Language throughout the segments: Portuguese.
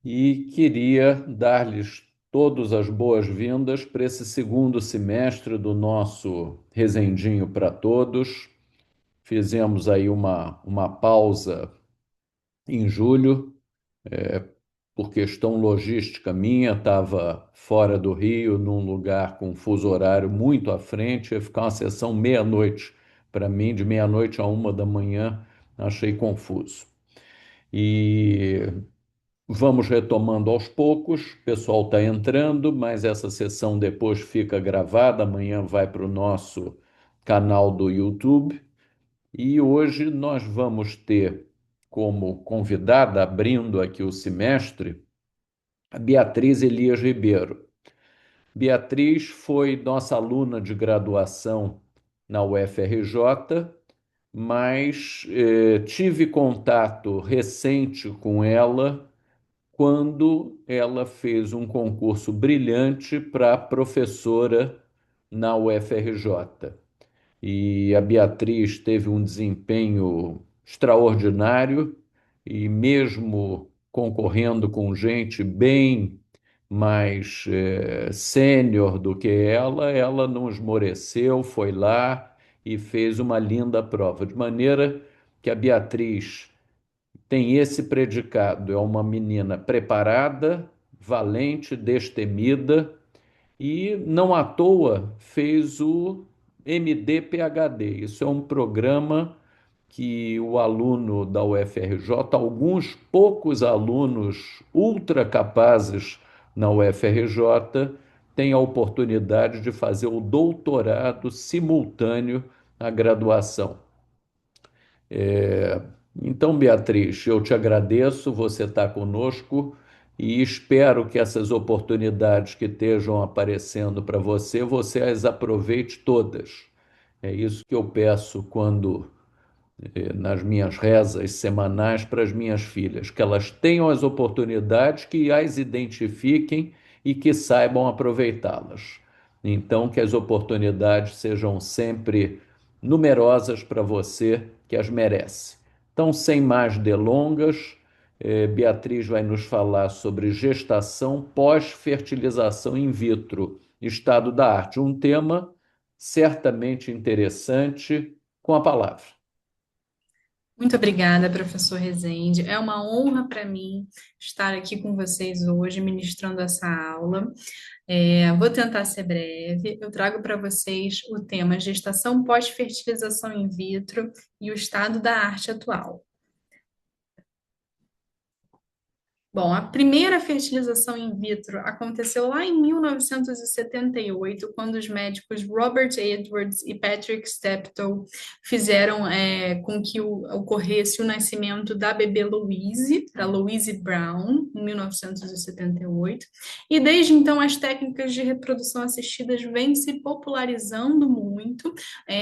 e queria dar-lhes todas as boas-vindas para esse segundo semestre do nosso Rezendinho para Todos. Fizemos aí uma pausa em julho, por questão logística minha, estava fora do Rio, num lugar com fuso horário muito à frente, ia ficar uma sessão meia-noite. Para mim, de meia-noite a 1 da manhã, achei confuso. E vamos retomando aos poucos, o pessoal está entrando, mas essa sessão depois fica gravada, amanhã vai para o nosso canal do YouTube. E hoje nós vamos ter como convidada, abrindo aqui o semestre, a Beatriz Elias Ribeiro. Beatriz foi nossa aluna de graduação na UFRJ, mas tive contato recente com ela quando ela fez um concurso brilhante para professora na UFRJ. E a Beatriz teve um desempenho extraordinário e mesmo concorrendo com gente bem mais sênior do que ela não esmoreceu, foi lá e fez uma linda prova, de maneira que a Beatriz tem esse predicado, é uma menina preparada, valente, destemida e não à toa fez o MD-PhD. Isso é um programa que o aluno da UFRJ, alguns poucos alunos ultra capazes na UFRJ, têm a oportunidade de fazer o doutorado simultâneo à graduação. Então, Beatriz, eu te agradeço, você está conosco e espero que essas oportunidades que estejam aparecendo para você, você as aproveite todas. É isso que eu peço quando nas minhas rezas semanais para as minhas filhas, que elas tenham as oportunidades, que as identifiquem e que saibam aproveitá-las. Então, que as oportunidades sejam sempre numerosas para você, que as merece. Então, sem mais delongas, Beatriz vai nos falar sobre gestação pós-fertilização in vitro, estado da arte, um tema certamente interessante, com a palavra. Muito obrigada, professor Rezende. É uma honra para mim estar aqui com vocês hoje, ministrando essa aula. Vou tentar ser breve. Eu trago para vocês o tema gestação pós-fertilização in vitro e o estado da arte atual. Bom, a primeira fertilização in vitro aconteceu lá em 1978, quando os médicos Robert Edwards e Patrick Steptoe fizeram com que ocorresse o nascimento da bebê Louise, da Louise Brown, em 1978. E desde então as técnicas de reprodução assistidas vêm se popularizando muito.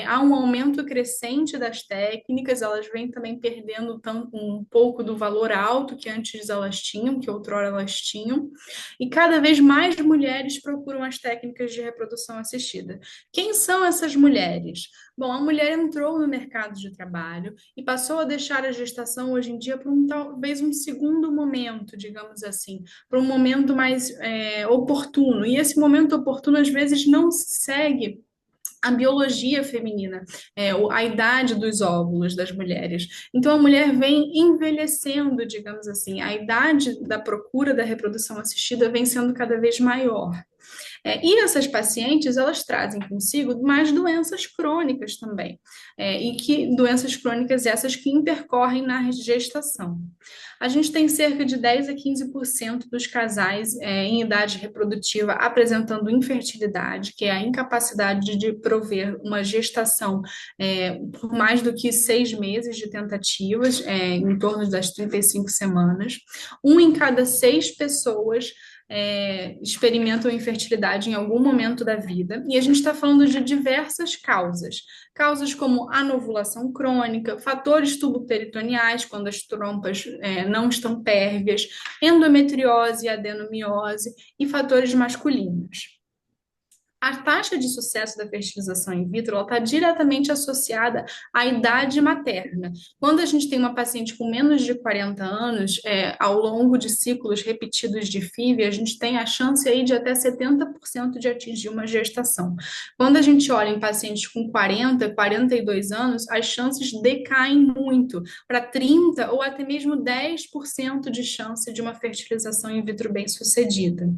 Há um aumento crescente das técnicas, elas vêm também perdendo um pouco do valor alto que antes elas tinham, que outrora elas tinham, e cada vez mais mulheres procuram as técnicas de reprodução assistida. Quem são essas mulheres? Bom, a mulher entrou no mercado de trabalho e passou a deixar a gestação hoje em dia para talvez um segundo momento, digamos assim, para um momento mais oportuno. E esse momento oportuno, às vezes, não segue a biologia feminina, a idade dos óvulos das mulheres. Então, a mulher vem envelhecendo, digamos assim, a idade da procura da reprodução assistida vem sendo cada vez maior. E essas pacientes, elas trazem consigo mais doenças crônicas também, e que doenças crônicas essas que intercorrem na gestação. A gente tem cerca de 10 a 15% dos casais em idade reprodutiva apresentando infertilidade, que é a incapacidade de prover uma gestação por mais do que 6 meses de tentativas, em torno das 35 semanas. Um em cada 6 pessoas experimentam infertilidade em algum momento da vida, e a gente está falando de diversas causas. Causas como anovulação crônica, fatores tuboperitoneais, quando as trompas não estão pérvias, endometriose e adenomiose, e fatores masculinos. A taxa de sucesso da fertilização in vitro está diretamente associada à idade materna. Quando a gente tem uma paciente com menos de 40 anos, ao longo de ciclos repetidos de FIV, a gente tem a chance aí de até 70% de atingir uma gestação. Quando a gente olha em pacientes com 40, 42 anos, as chances decaem muito para 30 ou até mesmo 10% de chance de uma fertilização in vitro bem-sucedida.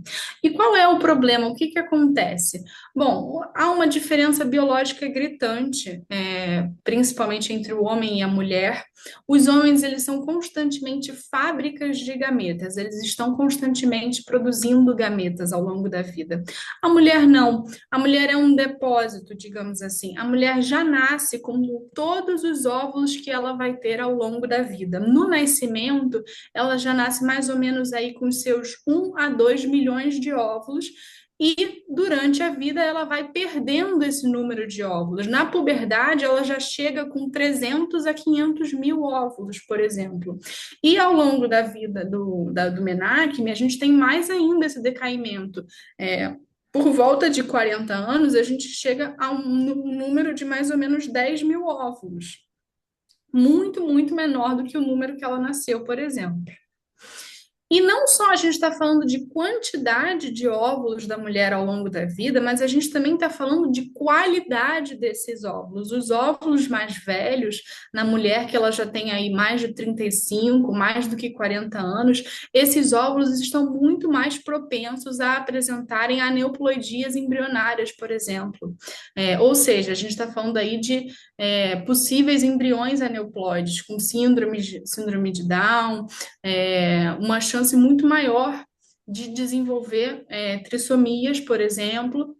E qual é o problema? O que que acontece? Bom, há uma diferença biológica gritante, principalmente entre o homem e a mulher. Os homens, eles são constantemente fábricas de gametas, eles estão constantemente produzindo gametas ao longo da vida. A mulher não. A mulher é um depósito, digamos assim. A mulher já nasce com todos os óvulos que ela vai ter ao longo da vida. No nascimento, ela já nasce mais ou menos aí com seus 1 a 2 milhões de óvulos. E durante a vida ela vai perdendo esse número de óvulos. Na puberdade, ela já chega com 300 a 500 mil óvulos, por exemplo. E ao longo da vida do menarque, a gente tem mais ainda esse decaimento. Por volta de 40 anos, a gente chega a um número de mais ou menos 10 mil óvulos. Muito, muito menor do que o número que ela nasceu, por exemplo. E não só a gente está falando de quantidade de óvulos da mulher ao longo da vida, mas a gente também está falando de qualidade desses óvulos. Os óvulos mais velhos, na mulher que ela já tem aí mais de 35, mais do que 40 anos, esses óvulos estão muito mais propensos a apresentarem aneuploidias embrionárias, por exemplo. Ou seja, a gente está falando aí de possíveis embriões aneuploides com síndrome de Down, uma chance muito maior de desenvolver trissomias, por exemplo,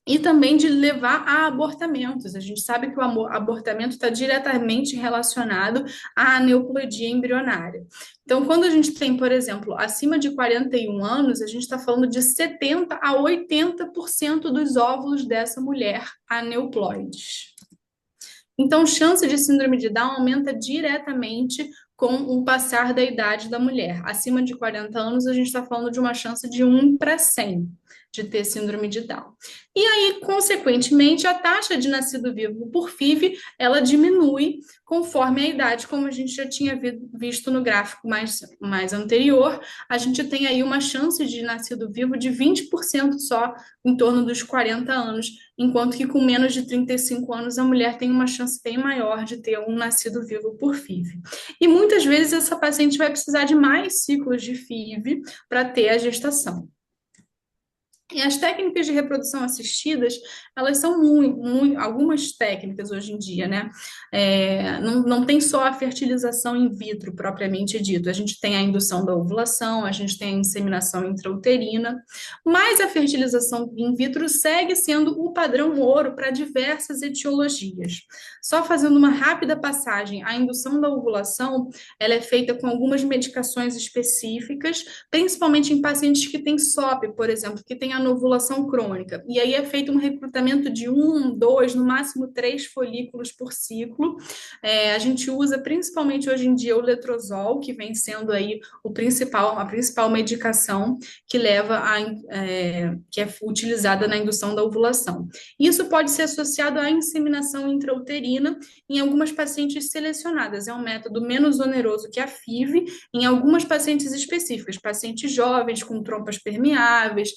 e também de levar a abortamentos. A gente sabe que o abortamento está diretamente relacionado à aneuploidia embrionária. Então, quando a gente tem, por exemplo, acima de 41 anos, a gente está falando de 70 a 80% dos óvulos dessa mulher aneuploides. Então, chance de síndrome de Down aumenta diretamente com o passar da idade da mulher. Acima de 40 anos, a gente está falando de uma chance de 1 para 100 de ter síndrome de Down. E aí, consequentemente, a taxa de nascido vivo por FIV, ela diminui conforme a idade, como a gente já tinha visto no gráfico mais anterior. A gente tem aí uma chance de nascido vivo de 20% só, em torno dos 40 anos, enquanto que com menos de 35 anos a mulher tem uma chance bem maior de ter um nascido vivo por FIV. E muitas vezes essa paciente vai precisar de mais ciclos de FIV para ter a gestação. E as técnicas de reprodução assistidas, elas são algumas técnicas hoje em dia, né? Não tem só a fertilização in vitro propriamente dito. A gente tem a indução da ovulação, a gente tem a inseminação intrauterina, mas a fertilização in vitro segue sendo o padrão ouro para diversas etiologias. Só fazendo uma rápida passagem, a indução da ovulação, ela é feita com algumas medicações específicas, principalmente em pacientes que têm SOP, por exemplo, que têm anovulação crônica. E aí é feito um recrutamento de 2, no máximo 3 folículos por ciclo. A gente usa principalmente hoje em dia o letrozol, que vem sendo aí a principal medicação que que é utilizada na indução da ovulação. Isso pode ser associado à inseminação intrauterina em algumas pacientes selecionadas. É um método menos oneroso que a FIV, em algumas pacientes específicas, pacientes jovens com trompas permeáveis,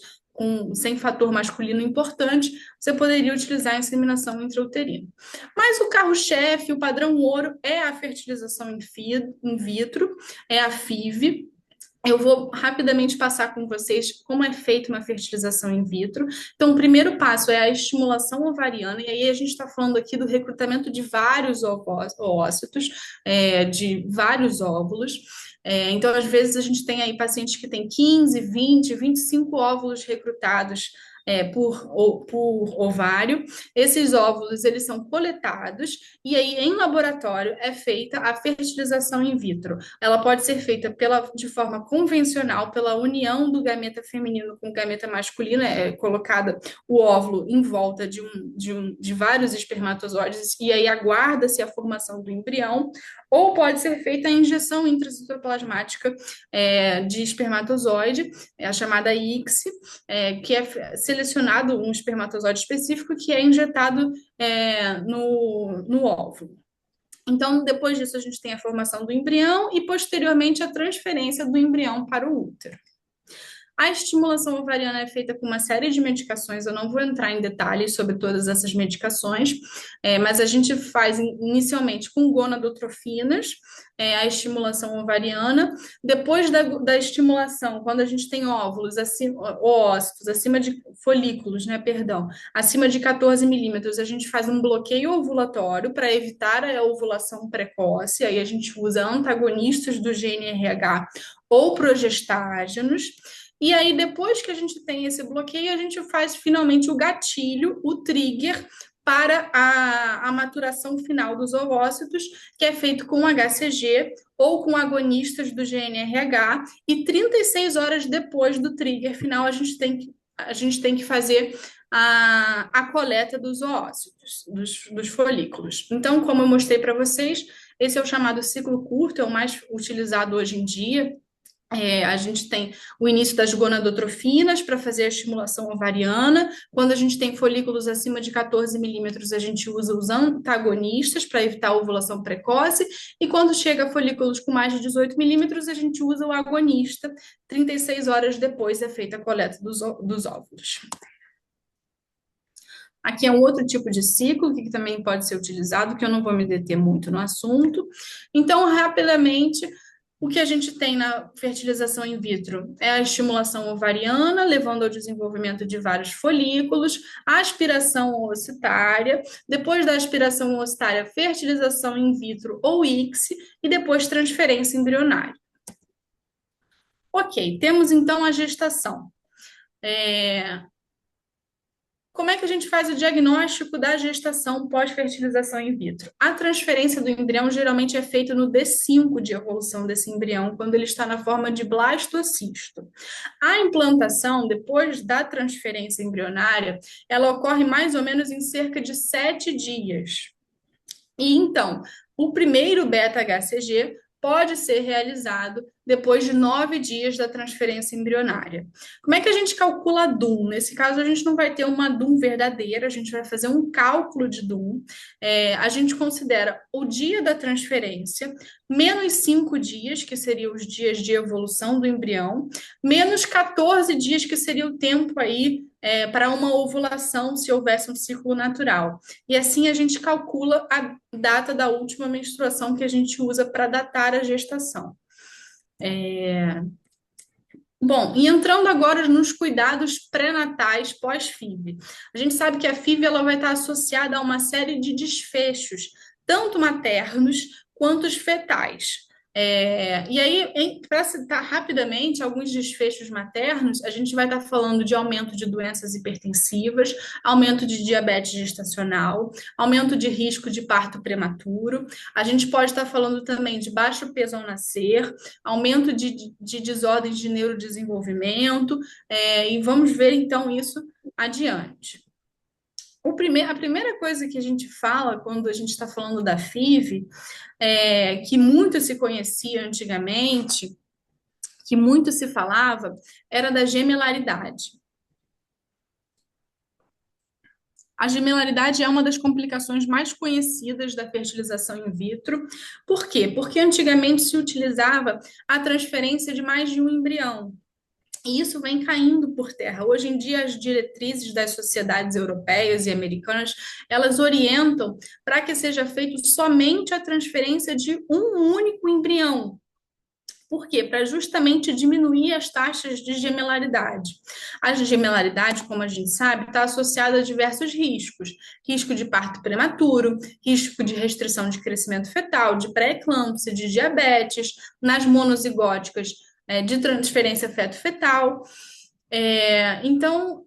sem fator masculino importante, você poderia utilizar a inseminação intrauterina. Mas o carro-chefe, o padrão ouro, é a fertilização in vitro, é a FIV. Eu vou rapidamente passar com vocês como é feita uma fertilização in vitro. Então, o primeiro passo é a estimulação ovariana, e aí a gente está falando aqui do recrutamento de vários ovócitos, de vários óvulos. Então, às vezes, a gente tem aí pacientes que têm 15, 20, 25 óvulos recrutados por ovário. Esses óvulos, eles são coletados e aí em laboratório é feita a fertilização in vitro. Ela pode ser feita de forma convencional, pela união do gameta feminino com o gameta masculino, colocada o óvulo em volta de vários espermatozoides e aí aguarda-se a formação do embrião, ou pode ser feita a injeção intracitoplasmática de espermatozoide, a chamada ICSI, que é selecionado um espermatozoide específico que é injetado no óvulo. Então, depois disso, a gente tem a formação do embrião e, posteriormente, a transferência do embrião para o útero. A estimulação ovariana é feita com uma série de medicações, eu não vou entrar em detalhes sobre todas essas medicações, mas a gente faz inicialmente com gonadotrofinas, a estimulação ovariana. Depois da estimulação, quando a gente tem óvulos, oócitos, acima de folículos, né, perdão, acima de 14 milímetros, a gente faz um bloqueio ovulatório para evitar a ovulação precoce, aí a gente usa antagonistas do GnRH ou progestágenos. E aí, depois que a gente tem esse bloqueio, a gente faz finalmente o gatilho, o trigger, para a maturação final dos ovócitos, que é feito com HCG ou com agonistas do GnRH, e 36 horas depois do trigger final, a gente tem que fazer a coleta dos oócitos, dos folículos. Então, como eu mostrei para vocês, esse é o chamado ciclo curto, é o mais utilizado hoje em dia. A gente tem o início das gonadotrofinas para fazer a estimulação ovariana. Quando a gente tem folículos acima de 14 milímetros, a gente usa os antagonistas para evitar a ovulação precoce. E quando chega a folículos com mais de 18 milímetros, a gente usa o agonista. 36 horas depois é feita a coleta dos óvulos. Aqui é um outro tipo de ciclo que também pode ser utilizado, que eu não vou me deter muito no assunto. Então, rapidamente, o que a gente tem na fertilização in vitro é a estimulação ovariana, levando ao desenvolvimento de vários folículos, a aspiração oocitária, depois da aspiração oocitária, fertilização in vitro ou ICSI, e depois transferência embrionária. Ok, temos então a gestação. Como é que a gente faz o diagnóstico da gestação pós-fertilização in vitro? A transferência do embrião geralmente é feita no D5 de evolução desse embrião, quando ele está na forma de blastocisto. A implantação, depois da transferência embrionária, ela ocorre mais ou menos em cerca de 7 dias. E então, o primeiro beta-HCG pode ser realizado depois de 9 dias da transferência embrionária. Como é que a gente calcula a DUM? Nesse caso, a gente não vai ter uma DUM verdadeira, a gente vai fazer um cálculo de DUM. A gente considera o dia da transferência, menos 5 dias, que seriam os dias de evolução do embrião, menos 14 dias, que seria o tempo aí para uma ovulação, se houvesse um ciclo natural. E assim a gente calcula a data da última menstruação que a gente usa para datar a gestação. Bom, e entrando agora nos cuidados pré-natais pós-FIV. A gente sabe que a FIV ela vai estar associada a uma série de desfechos, tanto maternos quanto os fetais. E aí, para citar rapidamente alguns desfechos maternos, a gente vai estar falando de aumento de doenças hipertensivas, aumento de diabetes gestacional, aumento de risco de parto prematuro. A gente pode estar falando também de baixo peso ao nascer, aumento de desordens de neurodesenvolvimento, e vamos ver então isso adiante. A primeira coisa que a gente fala quando a gente está falando da FIV, que muito se conhecia antigamente, que muito se falava, era da gemelaridade. A gemelaridade é uma das complicações mais conhecidas da fertilização in vitro. Por quê? Porque antigamente se utilizava a transferência de mais de um embrião. E isso vem caindo por terra. Hoje em dia, as diretrizes das sociedades europeias e americanas, elas orientam para que seja feito somente a transferência de um único embrião. Por quê? Para justamente diminuir as taxas de gemelaridade. A gemelaridade, como a gente sabe, está associada a diversos riscos. Risco de parto prematuro, risco de restrição de crescimento fetal, de pré-eclâmpsia, de diabetes, nas monozigóticas, de transferência feto-fetal. Então,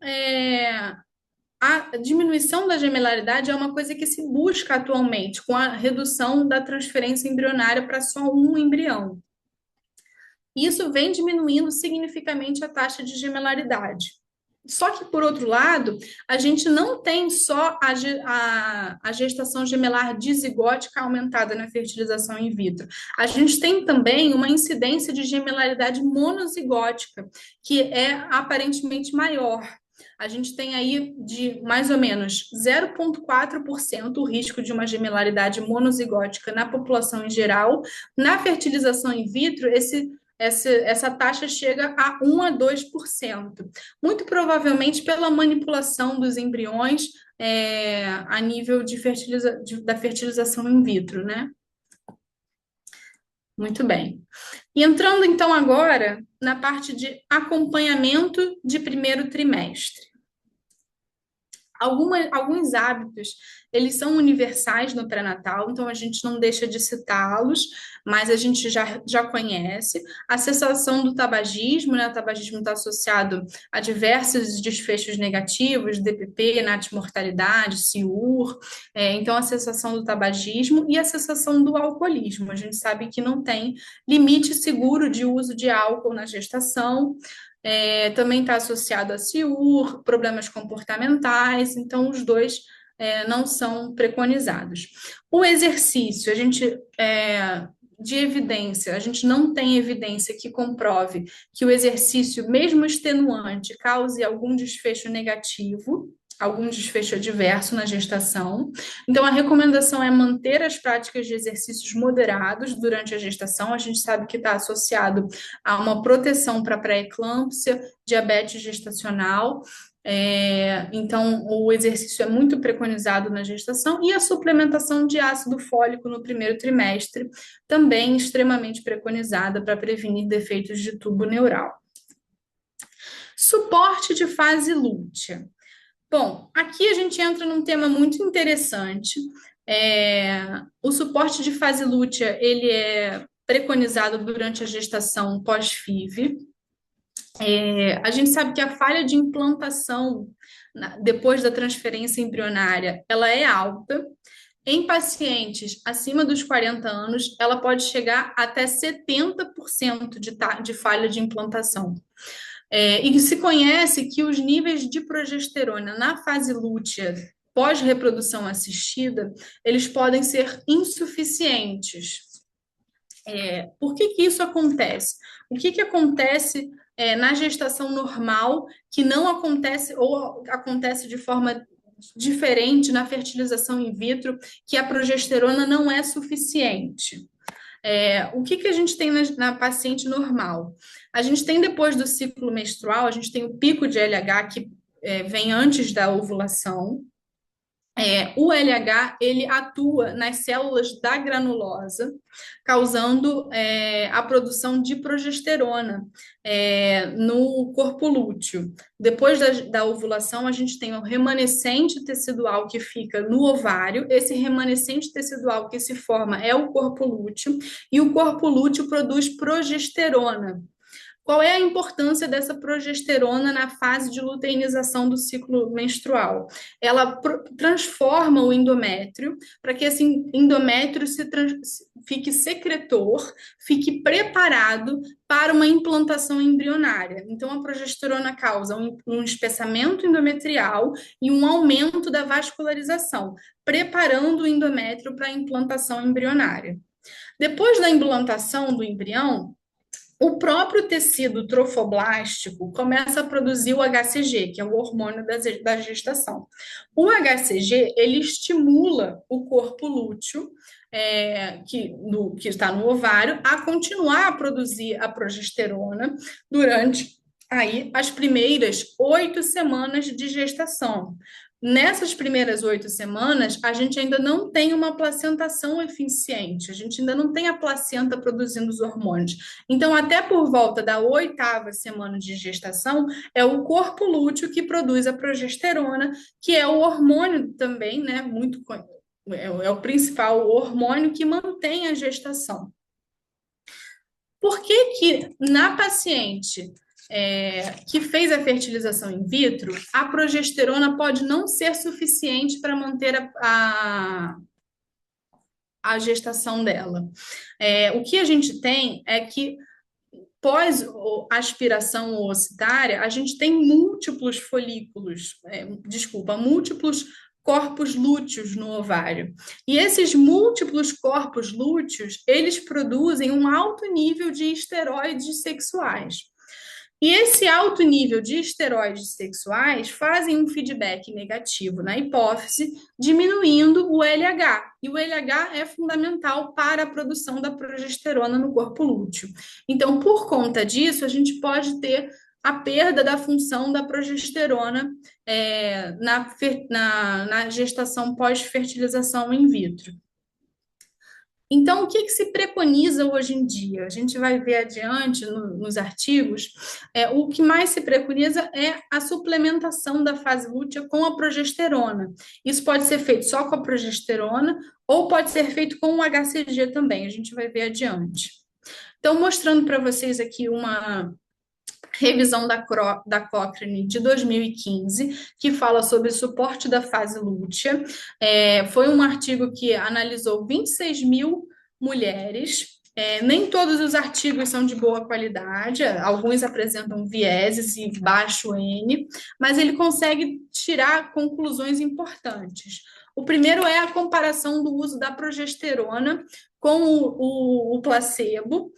a diminuição da gemelaridade é uma coisa que se busca atualmente, com a redução da transferência embrionária para só um embrião. Isso vem diminuindo significativamente a taxa de gemelaridade. Só que, por outro lado, a gente não tem só a gestação gemelar dizigótica aumentada na fertilização in vitro. A gente tem também uma incidência de gemelaridade monozigótica, que é aparentemente maior. A gente tem aí de mais ou menos 0,4% o risco de uma gemelaridade monozigótica na população em geral. Na fertilização in vitro, essa taxa chega a 1 a 2%, muito provavelmente pela manipulação dos embriões a nível da fertilização in vitro, né? Muito bem. E entrando então agora na parte de acompanhamento de primeiro trimestre. Alguns hábitos, eles são universais no pré-natal, então a gente não deixa de citá-los, mas a gente já conhece. A cessação do tabagismo, né? O tabagismo está associado a diversos desfechos negativos, DPP, natimortalidade, CIUR, então a cessação do tabagismo e a cessação do alcoolismo. A gente sabe que não tem limite seguro de uso de álcool na gestação, também está associado a CIUR, problemas comportamentais, então os dois não são preconizados. O exercício, de evidência, a gente não tem evidência que comprove que o exercício, mesmo extenuante, cause algum desfecho negativo, algum desfecho adverso na gestação. Então, a recomendação é manter as práticas de exercícios moderados durante a gestação. A gente sabe que está associado a uma proteção para pré-eclâmpsia, diabetes gestacional. Então, o exercício é muito preconizado na gestação e a suplementação de ácido fólico no primeiro trimestre, também extremamente preconizada para prevenir defeitos de tubo neural. Suporte de fase lútea. Bom, aqui a gente entra num tema muito interessante. O suporte de fase lútea, ele é preconizado durante a gestação pós-FIV. A gente sabe que a falha de implantação depois da transferência embrionária, ela é alta. Em pacientes acima dos 40 anos, ela pode chegar até 70% de falha de implantação. E se conhece que os níveis de progesterona na fase lútea pós-reprodução assistida, eles podem ser insuficientes. Por que isso acontece? O que acontece na gestação normal que não acontece ou acontece de forma diferente na fertilização in vitro, que a progesterona não é suficiente? O que a gente tem na paciente normal? A gente tem, depois do ciclo menstrual, a gente tem o pico de LH que vem antes da ovulação. O LH, ele atua nas células da granulosa, causando a produção de progesterona no corpo lúteo. Depois da ovulação, a gente tem o remanescente tecidual que fica no ovário. Esse remanescente tecidual que se forma é o corpo lúteo, e o corpo lúteo produz progesterona. Qual é a importância dessa progesterona na fase de luteinização do ciclo menstrual? Ela transforma o endométrio para que esse endométrio fique secretor, fique preparado para uma implantação embrionária. Então, a progesterona causa um espessamento endometrial e um aumento da vascularização, preparando o endométrio para a implantação embrionária. Depois da implantação do embrião, o próprio tecido trofoblástico começa a produzir o HCG, que é o hormônio da gestação. O HCG, ele estimula o corpo lúteo, que está no ovário, a continuar a produzir a progesterona durante aí as primeiras 8 semanas de gestação. Nessas primeiras 8 semanas, a gente ainda não tem uma placentação eficiente, a gente ainda não tem a placenta produzindo os hormônios. Então, até por volta da 8ª semana de gestação, é o corpo lúteo que produz a progesterona, que é o hormônio também, né, é o principal hormônio que mantém a gestação. Por que na paciente que fez a fertilização in vitro, a progesterona pode não ser suficiente para manter a gestação dela? O que a gente tem é que, pós aspiração oocitária, a gente tem múltiplos múltiplos corpos lúteos no ovário. E esses múltiplos corpos lúteos, eles produzem um alto nível de esteroides sexuais. E esse alto nível de esteroides sexuais fazem um feedback negativo na hipófise, diminuindo o LH. E o LH é fundamental para a produção da progesterona no corpo lúteo. Então, por conta disso, a gente pode ter a perda da função da progesterona na gestação pós-fertilização in vitro. Então, o que se preconiza hoje em dia? A gente vai ver adiante nos artigos, o que mais se preconiza é a suplementação da fase lútea com a progesterona. Isso pode ser feito só com a progesterona ou pode ser feito com o HCG também, a gente vai ver adiante. Então, mostrando para vocês aqui uma revisão da Cochrane de 2015, que fala sobre suporte da fase lútea. Foi um artigo que analisou 26 mil mulheres. Nem todos os artigos são de boa qualidade, alguns apresentam vieses e baixo N, mas ele consegue tirar conclusões importantes. O primeiro é a comparação do uso da progesterona com o placebo.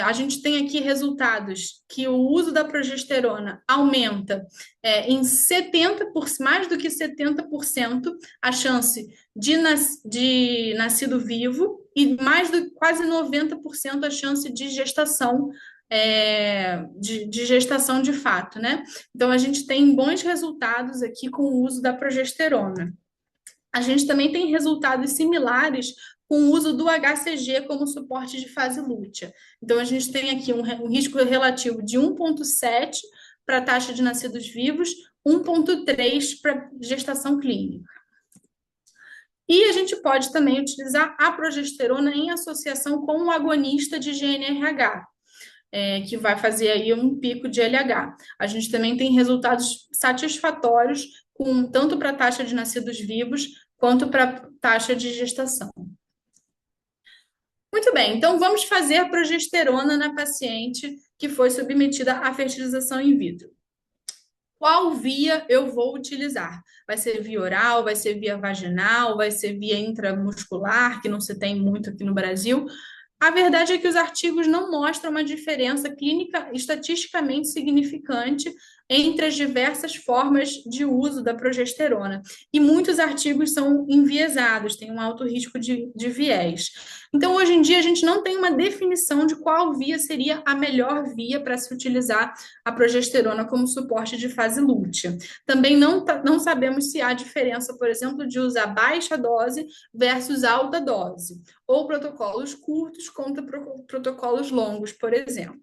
A gente tem aqui resultados que o uso da progesterona aumenta em 70%, mais do que 70%, a chance de nascido vivo e mais do quase 90% a chance de gestação de gestação de fato, né? Então, a gente tem bons resultados aqui com o uso da progesterona. A gente também tem resultados similares com o uso do HCG como suporte de fase lútea. Então, a gente tem aqui um risco relativo de 1,7 para a taxa de nascidos vivos, 1,3 para gestação clínica. E a gente pode também utilizar a progesterona em associação com um agonista de GNRH, que vai fazer aí um pico de LH. A gente também tem resultados satisfatórios tanto para a taxa de nascidos vivos quanto para a taxa de gestação. Muito bem, então vamos fazer a progesterona na paciente que foi submetida à fertilização in vitro. Qual via eu vou utilizar? Vai ser via oral, vai ser via vaginal, vai ser via intramuscular, que não se tem muito aqui no Brasil? A verdade é que os artigos não mostram uma diferença clínica estatisticamente significante entre as diversas formas de uso da progesterona. E muitos artigos são enviesados, têm um alto risco de viés. Então, hoje em dia, a gente não tem uma definição de qual via seria a melhor via para se utilizar a progesterona como suporte de fase lútea. Também não sabemos se há diferença, por exemplo, de usar baixa dose versus alta dose, ou protocolos curtos contra protocolos longos, por exemplo.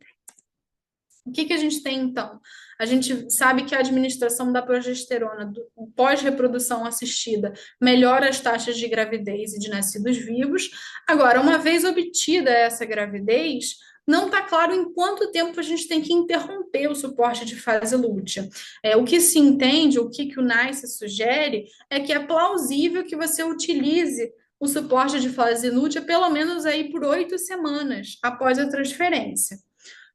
O que a gente tem, então? A gente sabe que a administração da progesterona pós-reprodução assistida melhora as taxas de gravidez e de nascidos vivos. Agora, uma vez obtida essa gravidez, não está claro em quanto tempo a gente tem que interromper o suporte de fase lútea. O que se entende, o que o NICE sugere, é que é plausível que você utilize o suporte de fase lútea pelo menos aí por 8 semanas após a transferência,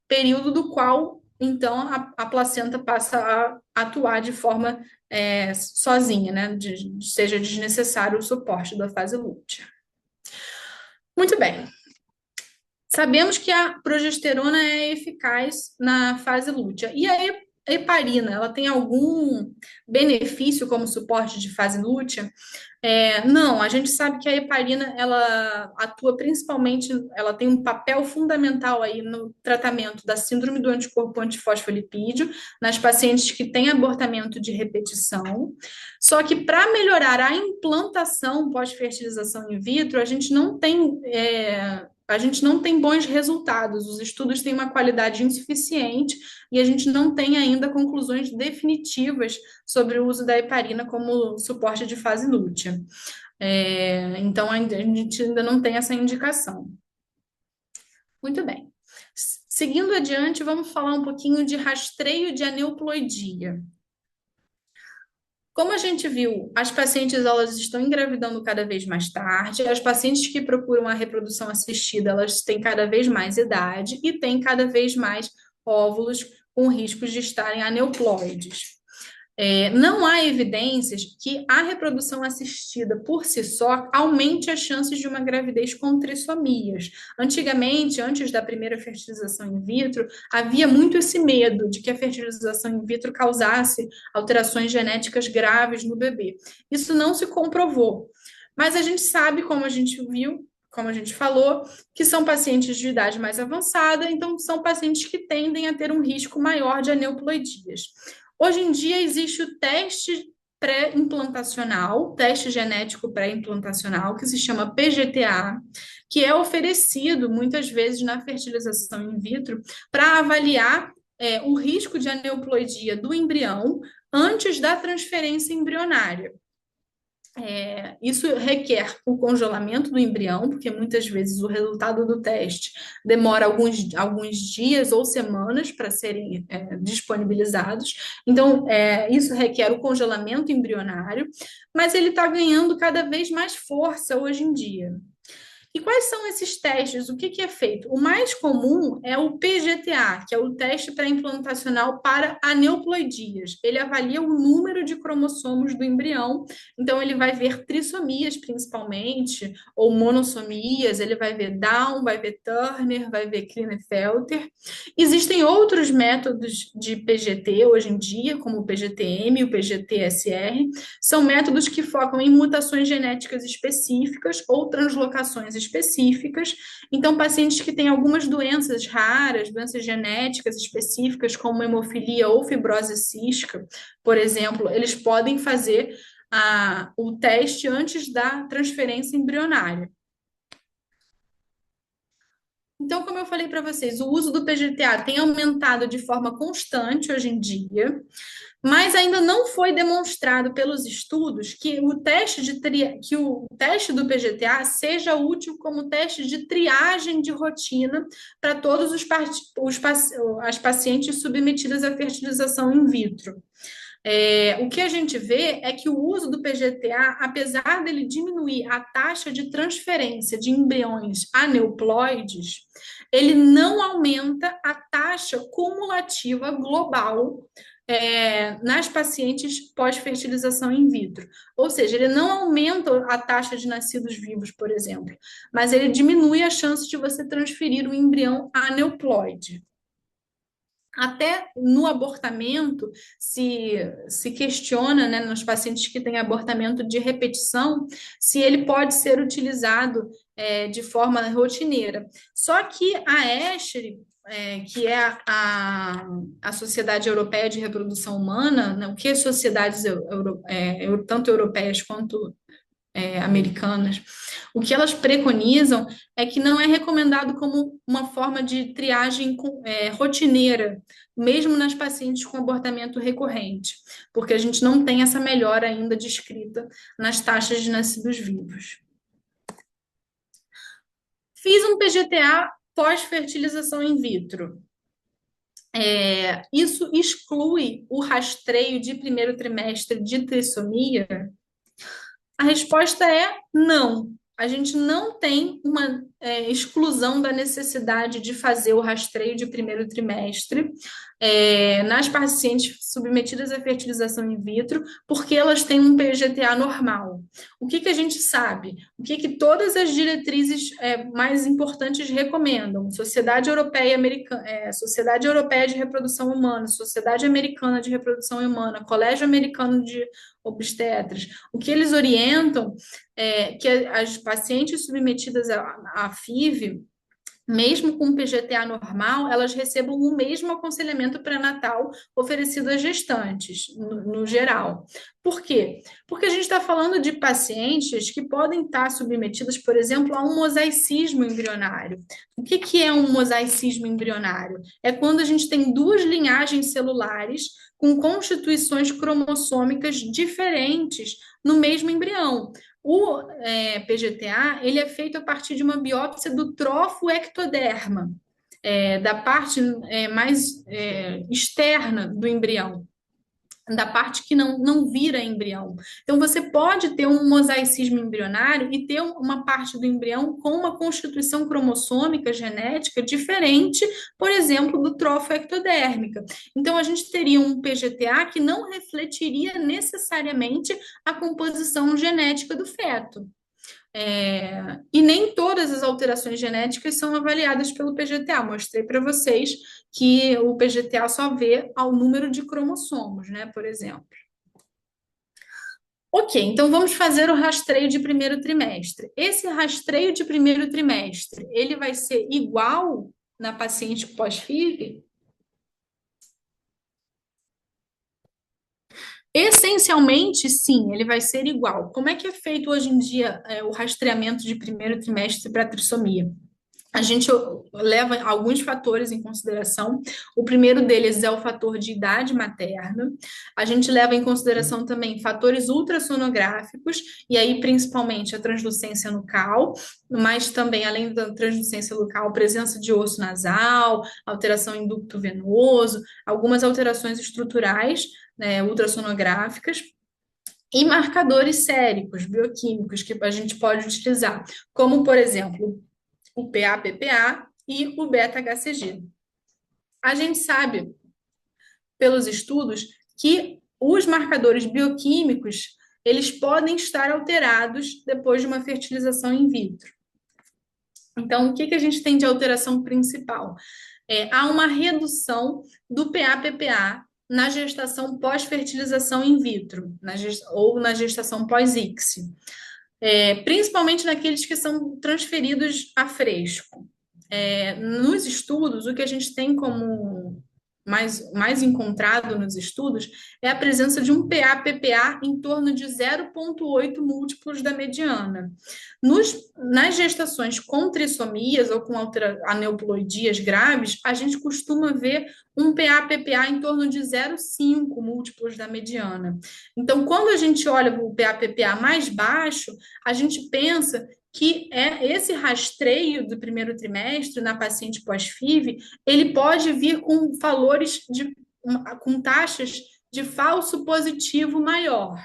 período do qual, então, a placenta passa a atuar de forma sozinha, né? Seja desnecessário o suporte da fase lútea. Muito bem. Sabemos que a progesterona é eficaz na fase lútea. E a heparina, ela tem algum benefício como suporte de fase lútea? Não, a gente sabe que a heparina, ela atua principalmente, ela tem um papel fundamental aí no tratamento da síndrome do anticorpo antifosfolipídio, nas pacientes que têm abortamento de repetição. Só que para melhorar a implantação pós-fertilização in vitro, a gente não tem bons resultados, os estudos têm uma qualidade insuficiente e a gente não tem ainda conclusões definitivas sobre o uso da heparina como suporte de fase lútea. Então, a gente ainda não tem essa indicação. Muito bem. Seguindo adiante, vamos falar um pouquinho de rastreio de aneuploidia. Como a gente viu, as pacientes elas estão engravidando cada vez mais tarde, as pacientes que procuram a reprodução assistida, elas têm cada vez mais idade e têm cada vez mais óvulos com riscos de estarem aneuploides. Não há evidências que a reprodução assistida por si só aumente as chances de uma gravidez com trissomias. Antigamente, antes da primeira fertilização in vitro, havia muito esse medo de que a fertilização in vitro causasse alterações genéticas graves no bebê. Isso não se comprovou. Mas a gente sabe, como a gente viu, como a gente falou, que são pacientes de idade mais avançada, então são pacientes que tendem a ter um risco maior de aneuploidias. Hoje em dia existe o teste pré-implantacional, teste genético pré-implantacional, que se chama PGTA, que é oferecido muitas vezes na fertilização in vitro para avaliar o risco de aneuploidia do embrião antes da transferência embrionária. Isso requer o congelamento do embrião, porque muitas vezes o resultado do teste demora alguns dias ou semanas para serem disponibilizados. Então, isso requer o congelamento embrionário, mas ele está ganhando cada vez mais força hoje em dia. E quais são esses testes? O que é feito? O mais comum é o PGTA, que é o teste pré-implantacional para aneuploidias. Ele avalia o número de cromossomos do embrião, então ele vai ver trissomias principalmente, ou monossomias, ele vai ver Down, vai ver Turner, vai ver Klinefelter. Existem outros métodos de PGT hoje em dia, como o PGTM e o PGTSR, são métodos que focam em mutações genéticas específicas ou translocações específicas. Então, pacientes que têm algumas doenças raras, doenças genéticas específicas, como hemofilia ou fibrose cística, por exemplo, eles podem fazer o teste antes da transferência embrionária. Então, como eu falei para vocês, o uso do PGTA tem aumentado de forma constante hoje em dia, mas ainda não foi demonstrado pelos estudos que o teste do PGTA seja útil como teste de triagem de rotina para todos as pacientes submetidas à fertilização in vitro. O que a gente vê é que o uso do PGTA, apesar dele diminuir a taxa de transferência de embriões aneuploides, ele não aumenta a taxa cumulativa global nas pacientes pós-fertilização in vitro. Ou seja, ele não aumenta a taxa de nascidos vivos, por exemplo, mas ele diminui a chance de você transferir o embrião aneuploide. Até no abortamento, se questiona, né, nos pacientes que têm abortamento de repetição, se ele pode ser utilizado de forma rotineira. Só que a ESHRE, que é a Sociedade Europeia de Reprodução Humana, né, o que as sociedades tanto europeias quanto americanas, o que elas preconizam é que não é recomendado como uma forma de triagem rotineira, mesmo nas pacientes com abortamento recorrente, porque a gente não tem essa melhora ainda descrita nas taxas de nascidos vivos. Fiz um PGTA pós-fertilização in vitro. Isso exclui o rastreio de primeiro trimestre de trissomia? A resposta é não. A gente não tem uma exclusão da necessidade de fazer o rastreio de primeiro trimestre nas pacientes submetidas à fertilização in vitro, porque elas têm um PGTA normal. O que a gente sabe? O que todas as diretrizes mais importantes recomendam? Sociedade Europeia Sociedade Europeia de Reprodução Humana, Sociedade Americana de Reprodução Humana, Colégio Americano de Obstetras. O que eles orientam é que as pacientes submetidas à FIV, mesmo com PGTA normal, elas recebam o mesmo aconselhamento pré-natal oferecido às gestantes, no geral. Por quê? Porque a gente está falando de pacientes que podem estar submetidas, por exemplo, a um mosaicismo embrionário. O que é um mosaicismo embrionário? É quando a gente tem duas linhagens celulares com constituições cromossômicas diferentes no mesmo embrião. O PGTA ele é feito a partir de uma biópsia do trofo ectoderma, da parte mais externa do embrião. da parte que não vira embrião. Então, você pode ter um mosaicismo embrionário e ter uma parte do embrião com uma constituição cromossômica genética diferente, por exemplo, do trofo ectodérmica. Então, a gente teria um PGTA que não refletiria necessariamente a composição genética do feto. E nem todas as alterações genéticas são avaliadas pelo PGTA. Mostrei para vocês que o PGTA só vê ao número de cromossomos, né, por exemplo. Ok, então vamos fazer o rastreio de primeiro trimestre. Esse rastreio de primeiro trimestre, ele vai ser igual na paciente pós-FIV? Essencialmente, sim, ele vai ser igual. Como é que é feito hoje em dia o rastreamento de primeiro trimestre para trissomia? A gente leva alguns fatores em consideração. O primeiro deles é o fator de idade materna. A gente leva em consideração também fatores ultrassonográficos, e aí principalmente a translucência nucal, mas também, além da translucência nucal, presença de osso nasal, alteração em ducto venoso, algumas alterações estruturais, né, ultrassonográficas. E marcadores séricos, bioquímicos, que a gente pode utilizar, como, por exemplo, o PA-PPA e o beta-HCG. A gente sabe, pelos estudos, que os marcadores bioquímicos, eles podem estar alterados depois de uma fertilização in vitro. Então, o que a gente tem de alteração principal? Há uma redução do PA-PPA na gestação pós-fertilização in vitro, ou na gestação pós-ICSI. Principalmente naqueles que são transferidos a fresco. Nos estudos, o que a gente tem como mais encontrado nos estudos é a presença de um PA-PPA em torno de 0,8 múltiplos da mediana. Nas gestações com trissomias ou com aneuploidias graves, a gente costuma ver um PA-PPA em torno de 0,5 múltiplos da mediana. Então, quando a gente olha o PA-PPA mais baixo, a gente pensa que esse rastreio do primeiro trimestre na paciente pós-FIV, ele pode vir com valores com taxas de falso positivo maior.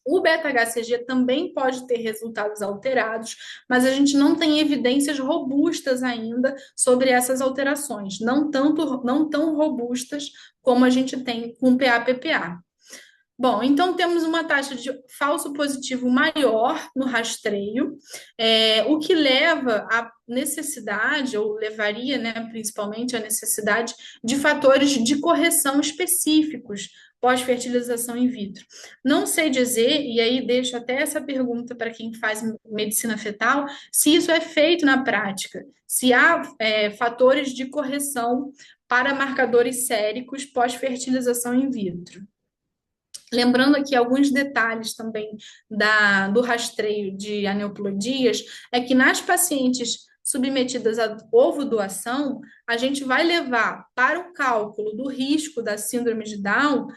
O beta-HCG também pode ter resultados alterados, mas a gente não tem evidências robustas ainda sobre essas alterações, não tão robustas como a gente tem com o PA-PPA. Bom, então temos uma taxa de falso positivo maior no rastreio, o que leva à necessidade, ou levaria, né, principalmente à necessidade de fatores de correção específicos pós-fertilização in vitro. Não sei dizer, e aí deixo até essa pergunta para quem faz medicina fetal, se isso é feito na prática, se há fatores de correção para marcadores séricos pós-fertilização in vitro. Lembrando aqui alguns detalhes também do rastreio de aneuploidias, é que nas pacientes submetidas a ovo-doação, a gente vai levar para o cálculo do risco da síndrome de Down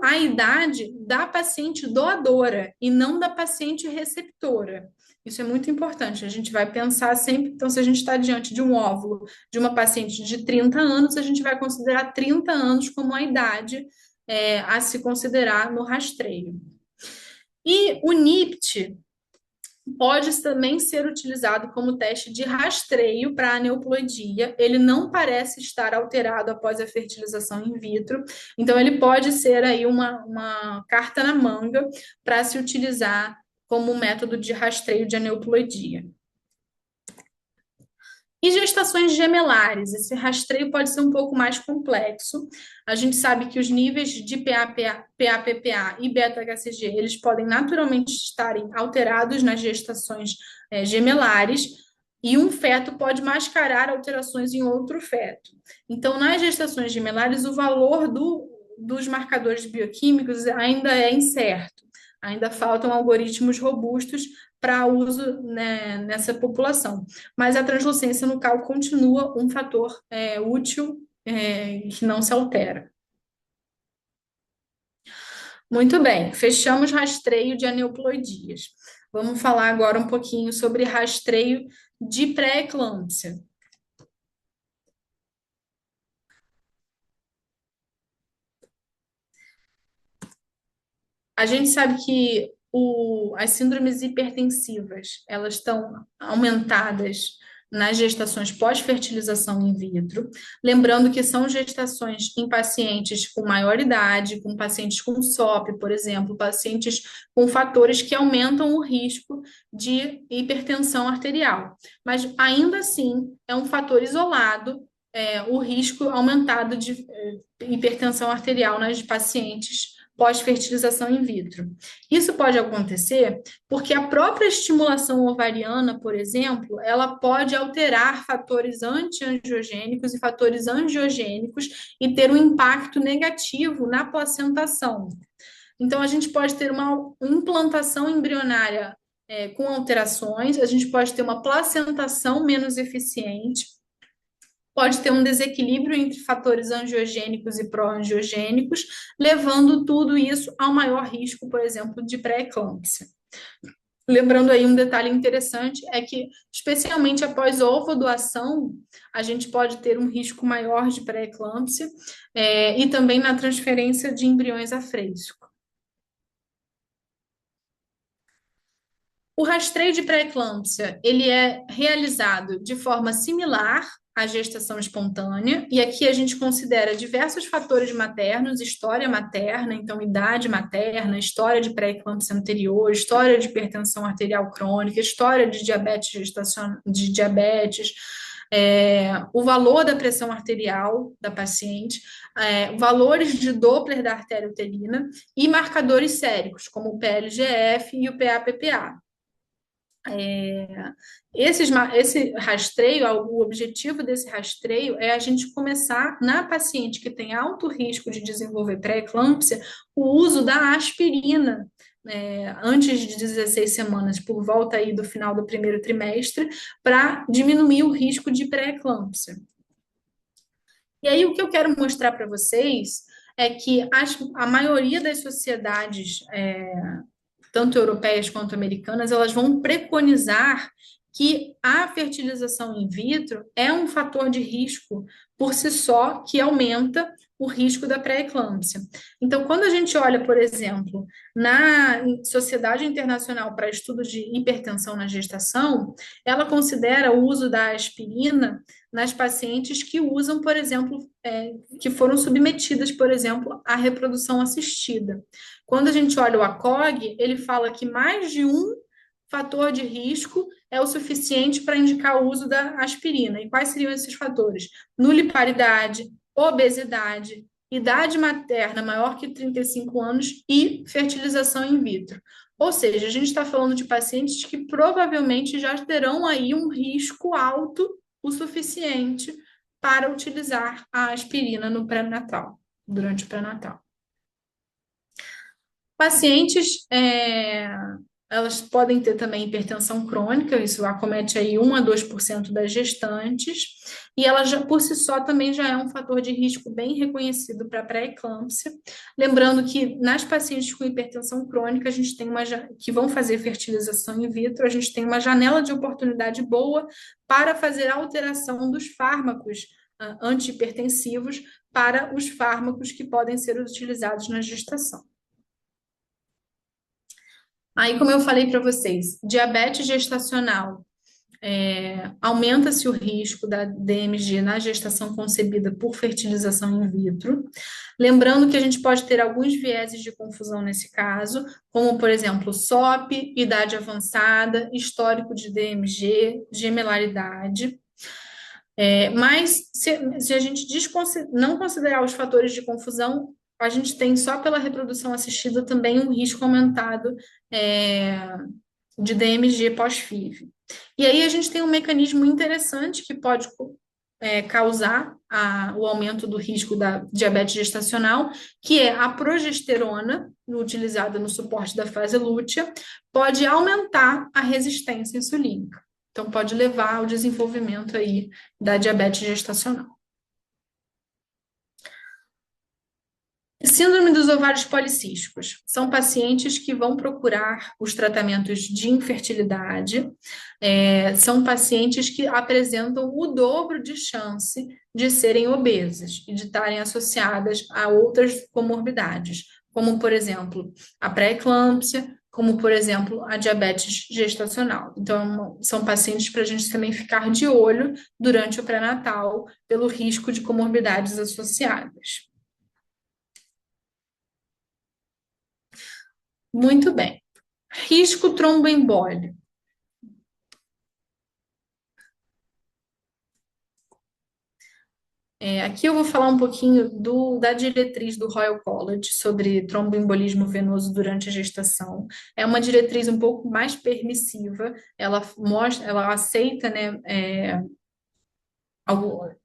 a idade da paciente doadora e não da paciente receptora. Isso é muito importante. A gente vai pensar sempre, então, se a gente está diante de um óvulo de uma paciente de 30 anos, a gente vai considerar 30 anos como a idade a se considerar no rastreio. E o NIPT pode também ser utilizado como teste de rastreio para aneuploidia. Ele não parece estar alterado após a fertilização in vitro, então ele pode ser aí uma carta na manga para se utilizar como método de rastreio de aneuploidia. E gestações gemelares, esse rastreio pode ser um pouco mais complexo. A gente sabe que os níveis de PA-PPA e beta-HCG, eles podem naturalmente estarem alterados nas gestações gemelares, e um feto pode mascarar alterações em outro feto. Então, nas gestações gemelares, o valor dos marcadores bioquímicos ainda é incerto. Ainda faltam algoritmos robustos para uso, né, nessa população. Mas a translucência nucal continua um fator útil que não se altera. Muito bem, fechamos rastreio de aneuploidias. Vamos falar agora um pouquinho sobre rastreio de pré-eclâmpsia. A gente sabe que as síndromes hipertensivas, elas estão aumentadas nas gestações pós-fertilização in vitro, lembrando que são gestações em pacientes com maior idade, com pacientes com SOP, por exemplo, pacientes com fatores que aumentam o risco de hipertensão arterial. Mas ainda assim, é um fator isolado, o risco aumentado de hipertensão arterial nas pacientes pós-fertilização in vitro. Isso pode acontecer porque a própria estimulação ovariana, por exemplo, ela pode alterar fatores antiangiogênicos e fatores angiogênicos e ter um impacto negativo na placentação. Então, a gente pode ter uma implantação embrionária com alterações, a gente pode ter uma placentação menos eficiente, pode ter um desequilíbrio entre fatores angiogênicos e pró-angiogênicos, levando tudo isso ao maior risco, por exemplo, de pré-eclâmpsia. Lembrando aí um detalhe interessante, é que, especialmente após a ovodoação, a gente pode ter um risco maior de pré-eclâmpsia e também na transferência de embriões a fresco. O rastreio de pré-eclâmpsia, ele é realizado de forma similar à gestação espontânea, e aqui a gente considera diversos fatores maternos, história materna, então idade materna, história de pré-eclâmpsia anterior, história de hipertensão arterial crônica, história de diabetes o valor da pressão arterial da paciente, valores de Doppler da artéria uterina e marcadores séricos, como o PLGF e o PA-PPA. Esse rastreio, o objetivo desse rastreio é a gente começar, na paciente que tem alto risco de desenvolver pré-eclâmpsia, o uso da aspirina, antes de 16 semanas, por volta aí do final do primeiro trimestre, para diminuir o risco de pré-eclâmpsia. E aí, o que eu quero mostrar para vocês é que a maioria das sociedades tanto europeias quanto americanas, elas vão preconizar que a fertilização in vitro é um fator de risco por si só que aumenta o risco da pré-eclâmpsia. Então, quando a gente olha, por exemplo, na Sociedade Internacional para Estudo de Hipertensão na Gestação, ela considera o uso da aspirina nas pacientes que usam, por exemplo, que foram submetidas, por exemplo, à reprodução assistida. Quando a gente olha o ACOG, ele fala que mais de um fator de risco é o suficiente para indicar o uso da aspirina. E quais seriam esses fatores? Nuliparidade, obesidade, idade materna maior que 35 anos e fertilização in vitro. Ou seja, a gente está falando de pacientes que provavelmente já terão aí um risco alto o suficiente para utilizar a aspirina no pré-natal, durante o pré-natal. Pacientes, elas podem ter também hipertensão crônica, isso acomete aí 1 a 2% das gestantes, e ela já, por si só, também já é um fator de risco bem reconhecido para pré-eclâmpsia. Lembrando que nas pacientes com hipertensão crônica, a gente tem que vão fazer fertilização in vitro, a gente tem uma janela de oportunidade boa para fazer a alteração dos fármacos antihipertensivos para os fármacos que podem ser utilizados na gestação. Aí, como eu falei para vocês, diabetes gestacional, aumenta-se o risco da DMG na gestação concebida por fertilização in vitro. Lembrando que a gente pode ter alguns vieses de confusão nesse caso, como, por exemplo, SOP, idade avançada, histórico de DMG, gemelaridade. Mas, se a gente não considerar os fatores de confusão, a gente tem só pela reprodução assistida também um risco aumentado de DMG pós-FIV. E aí a gente tem um mecanismo interessante que pode causar o aumento do risco da diabetes gestacional, que é a progesterona, utilizada no suporte da fase lútea, pode aumentar a resistência insulínica. Então, pode levar ao desenvolvimento aí da diabetes gestacional. Síndrome dos ovários policísticos. São pacientes que vão procurar os tratamentos de infertilidade. São pacientes que apresentam o dobro de chance de serem obesas e de estarem associadas a outras comorbidades. como, por exemplo, a pré-eclâmpsia, como, por exemplo, a diabetes gestacional. Então, são pacientes para a gente também ficar de olho durante o pré-natal pelo risco de comorbidades associadas. Muito bem. Risco tromboembólico. Aqui eu vou falar um pouquinho da diretriz do Royal College sobre tromboembolismo venoso durante a gestação. É uma diretriz um pouco mais permissiva, ela mostra, ela aceita, né,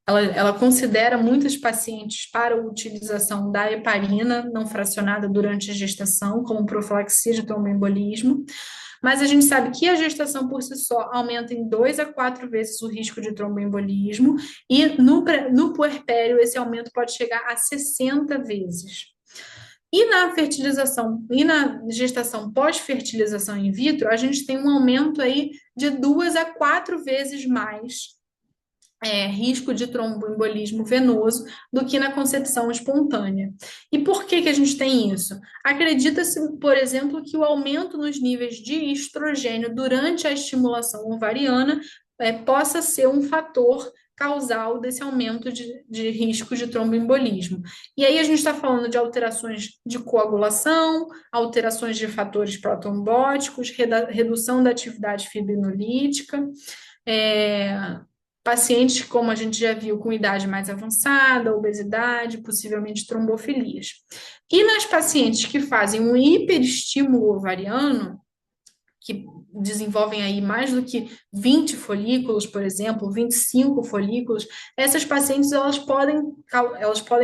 ela considera muitos pacientes para a utilização da heparina não fracionada durante a gestação, como profilaxia de tromboembolismo. Mas a gente sabe que a gestação por si só aumenta em 2 a 4 vezes o risco de tromboembolismo, e no puerpério esse aumento pode chegar a 60 vezes. E na fertilização e na gestação pós-fertilização in vitro, a gente tem um aumento aí de 2 a 4 vezes mais risco de tromboembolismo venoso do que na concepção espontânea. E por que a gente tem isso? Acredita-se, por exemplo, que o aumento nos níveis de estrogênio durante a estimulação ovariana possa ser um fator causal desse aumento de risco de tromboembolismo. E aí a gente está falando de alterações de coagulação, alterações de fatores protrombóticos, redução da atividade fibrinolítica, pacientes, como a gente já viu, com idade mais avançada, obesidade, possivelmente trombofilias. E nas pacientes que fazem um hiperestímulo ovariano, que desenvolvem aí mais do que 20 folículos, por exemplo, 25 folículos, essas pacientes elas podem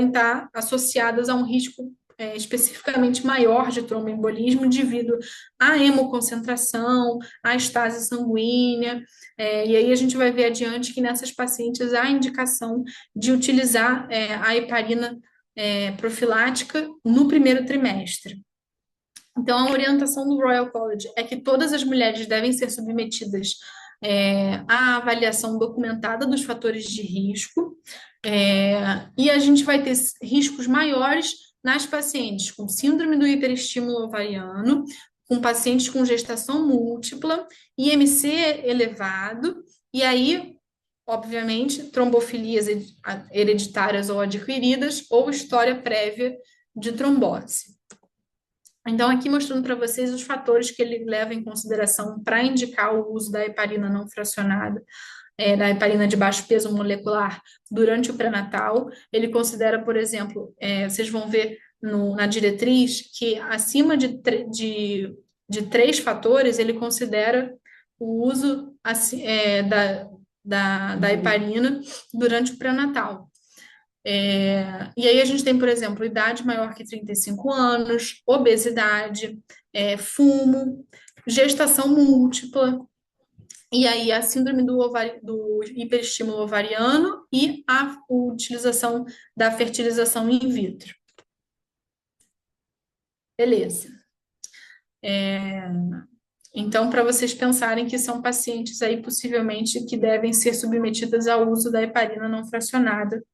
estar associadas a um risco especificamente maior de tromboembolismo devido à hemoconcentração, à estase sanguínea, e aí a gente vai ver adiante que nessas pacientes há indicação de utilizar a heparina profilática no primeiro trimestre. Então, a orientação do Royal College é que todas as mulheres devem ser submetidas à avaliação documentada dos fatores de risco, e a gente vai ter riscos maiores nas pacientes com síndrome do hiperestímulo ovariano, com pacientes com gestação múltipla, IMC elevado, e aí, obviamente, trombofilias hereditárias ou adquiridas, ou história prévia de trombose. Então, aqui mostrando para vocês os fatores que ele leva em consideração para indicar o uso da heparina não fracionada, da heparina de baixo peso molecular durante o pré-natal. Ele considera, por exemplo, vocês vão ver na diretriz que acima de 3 fatores, ele considera o uso da heparina durante o pré-natal. E aí a gente tem, por exemplo, idade maior que 35 anos, obesidade, fumo, gestação múltipla, e aí a síndrome do hiperestímulo ovariano e a utilização da fertilização in vitro. Beleza. Então, para vocês pensarem que são pacientes aí possivelmente que devem ser submetidas ao uso da heparina não fracionada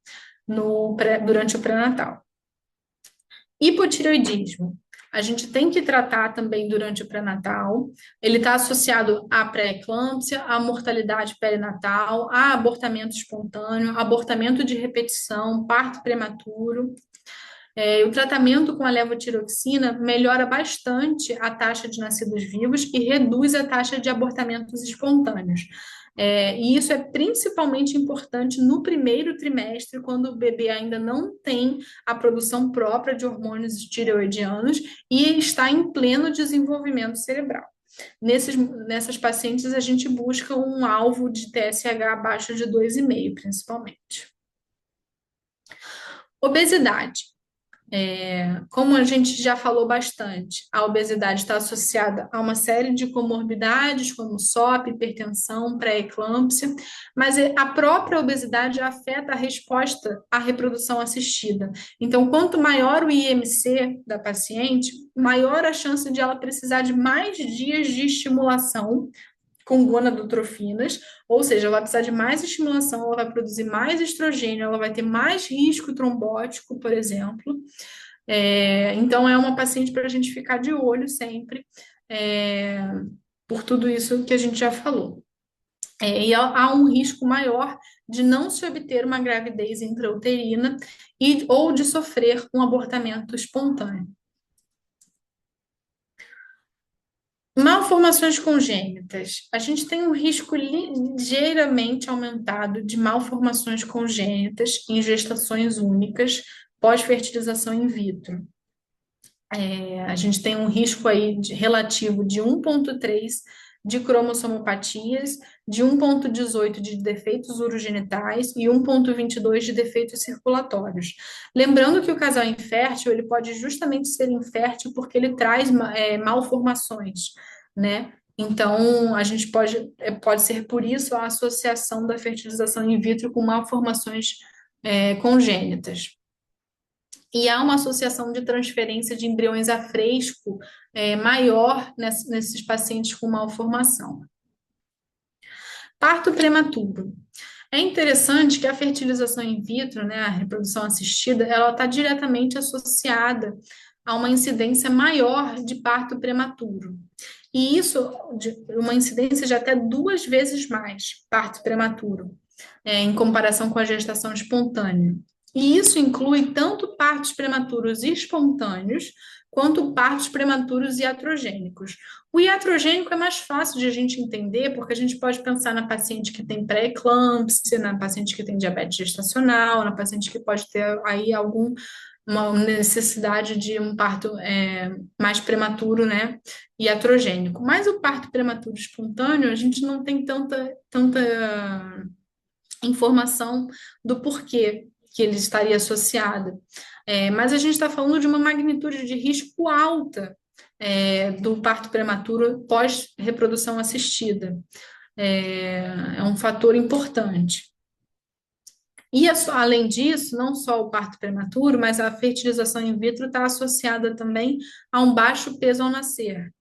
durante o pré-natal. Hipotireoidismo. A gente tem que tratar também durante o pré-natal. Ele está associado à pré-eclâmpsia, à mortalidade perinatal, a abortamento espontâneo, abortamento de repetição, parto prematuro. O tratamento com a levotiroxina melhora bastante a taxa de nascidos vivos e reduz a taxa de abortamentos espontâneos. E isso é principalmente importante no primeiro trimestre, quando o bebê ainda não tem a produção própria de hormônios tireoidianos e está em pleno desenvolvimento cerebral. Nessas pacientes, a gente busca um alvo de TSH abaixo de 2,5, principalmente. Obesidade. Como a gente já falou bastante, a obesidade está associada a uma série de comorbidades, como SOP, hipertensão, pré-eclâmpsia, mas a própria obesidade afeta a resposta à reprodução assistida. Então, quanto maior o IMC da paciente, maior a chance de ela precisar de mais dias de estimulação com gonadotrofinas, ou seja, ela vai precisar de mais estimulação, ela vai produzir mais estrogênio, ela vai ter mais risco trombótico, por exemplo, Então, é uma paciente para a gente ficar de olho sempre, é, por tudo isso que a gente já falou. E há um risco maior de não se obter uma gravidez intrauterina ou de sofrer um abortamento espontâneo. Malformações congênitas. A gente tem um risco ligeiramente aumentado de malformações congênitas em gestações únicas pós-fertilização in vitro. A gente tem um risco aí relativo de 1,3 de cromossomopatias, de 1,18 de defeitos urogenitais e 1,22 de defeitos circulatórios. Lembrando que o casal infértil, ele pode justamente ser infértil porque ele traz malformações, né? Então, a gente pode ser por isso a associação da fertilização in vitro com malformações congênitas. E há uma associação de transferência de embriões a fresco maior nesses pacientes com malformação. Parto prematuro. É interessante que a fertilização in vitro, né, a reprodução assistida, ela está diretamente associada a uma incidência maior de parto prematuro. E isso, uma incidência de até 2 vezes mais parto prematuro, em comparação com a gestação espontânea. E isso inclui tanto partos prematuros espontâneos, quanto partos prematuros iatrogênicos. O iatrogênico é mais fácil de a gente entender, porque a gente pode pensar na paciente que tem pré-eclâmpsia, na paciente que tem diabetes gestacional, na paciente que pode ter aí uma necessidade de um parto mais prematuro, né, iatrogênico. Mas o parto prematuro espontâneo, a gente não tem tanta informação do porquê que ele estaria associado. Mas a gente está falando de uma magnitude de risco alta do parto prematuro pós-reprodução assistida. É um fator importante. E além disso, não só o parto prematuro, mas a fertilização in vitro está associada também a um baixo peso ao nascer.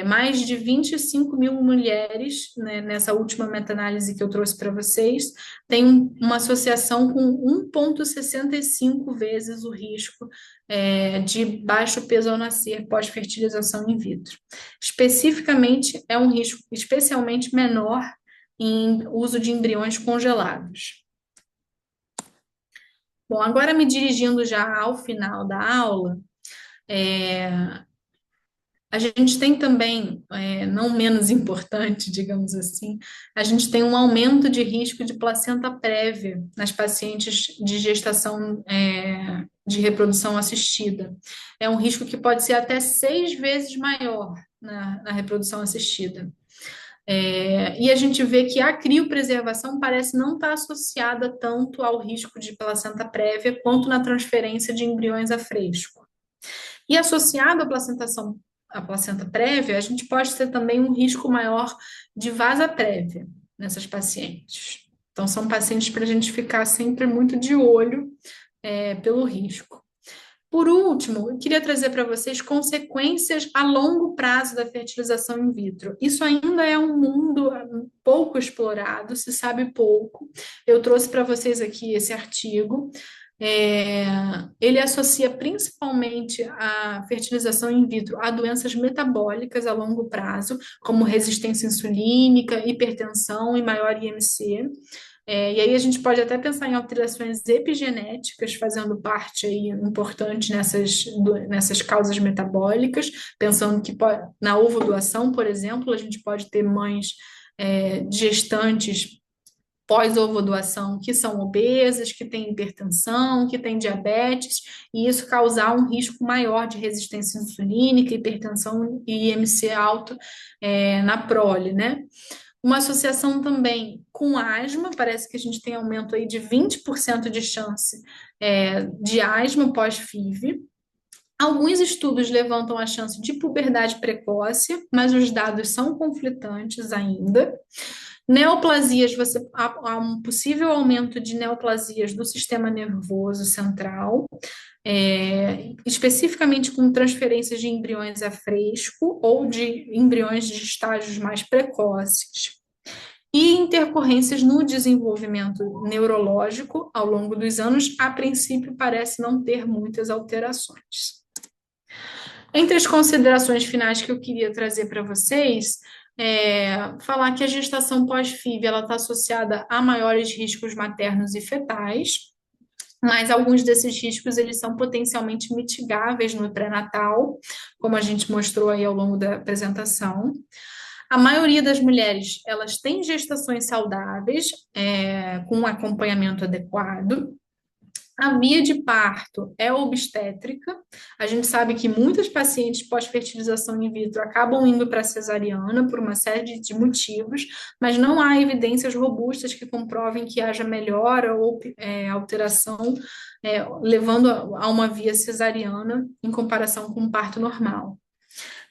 Mais de 25 mil mulheres, né, nessa última meta-análise que eu trouxe para vocês, tem uma associação com 1,65 vezes o risco de baixo peso ao nascer pós-fertilização in vitro. Especificamente, é um risco especialmente menor em uso de embriões congelados. Bom, agora me dirigindo já ao final da aula, a gente tem também, não menos importante, digamos assim, a gente tem um aumento de risco de placenta prévia nas pacientes de gestação de reprodução assistida. É um risco que pode ser até 6 vezes maior na reprodução assistida. E a gente vê que a criopreservação parece não estar associada tanto ao risco de placenta prévia quanto na transferência de embriões a fresco. E associado à placenta prévia, a gente pode ter também um risco maior de vasa prévia nessas pacientes. Então, são pacientes para a gente ficar sempre muito de olho pelo risco. Por último, eu queria trazer para vocês consequências a longo prazo da fertilização in vitro. Isso ainda é um mundo pouco explorado, se sabe pouco. Eu trouxe para vocês aqui esse artigo. Ele associa principalmente a fertilização in vitro a doenças metabólicas a longo prazo, como resistência insulínica, hipertensão e maior IMC. E aí a gente pode até pensar em alterações epigenéticas fazendo parte aí importante nessas causas metabólicas, pensando que na ovodoação, por exemplo, a gente pode ter mães gestantes pós-ovodoação que são obesas, que têm hipertensão, que têm diabetes, e isso causar um risco maior de resistência insulínica, hipertensão e IMC alto na prole, né? Uma associação também com asma, parece que a gente tem aumento aí de 20% de chance de asma pós-FIV. Alguns estudos levantam a chance de puberdade precoce, mas os dados são conflitantes ainda. Neoplasias, há um possível aumento de neoplasias do sistema nervoso central, especificamente com transferências de embriões a fresco ou de embriões de estágios mais precoces. e intercorrências no desenvolvimento neurológico ao longo dos anos, a princípio parece não ter muitas alterações. Entre as considerações finais que eu queria trazer para vocês, falar que a gestação pós-FIV ela está associada a maiores riscos maternos e fetais, mas alguns desses riscos eles são potencialmente mitigáveis no pré-natal, como a gente mostrou aí ao longo da apresentação. A maioria das mulheres, elas têm gestações saudáveis, com um acompanhamento adequado. A via de parto é obstétrica. A gente sabe que muitas pacientes pós-fertilização in vitro acabam indo para a cesariana por uma série de motivos, mas não há evidências robustas que comprovem que haja melhora ou alteração, levando a uma via cesariana em comparação com um parto normal.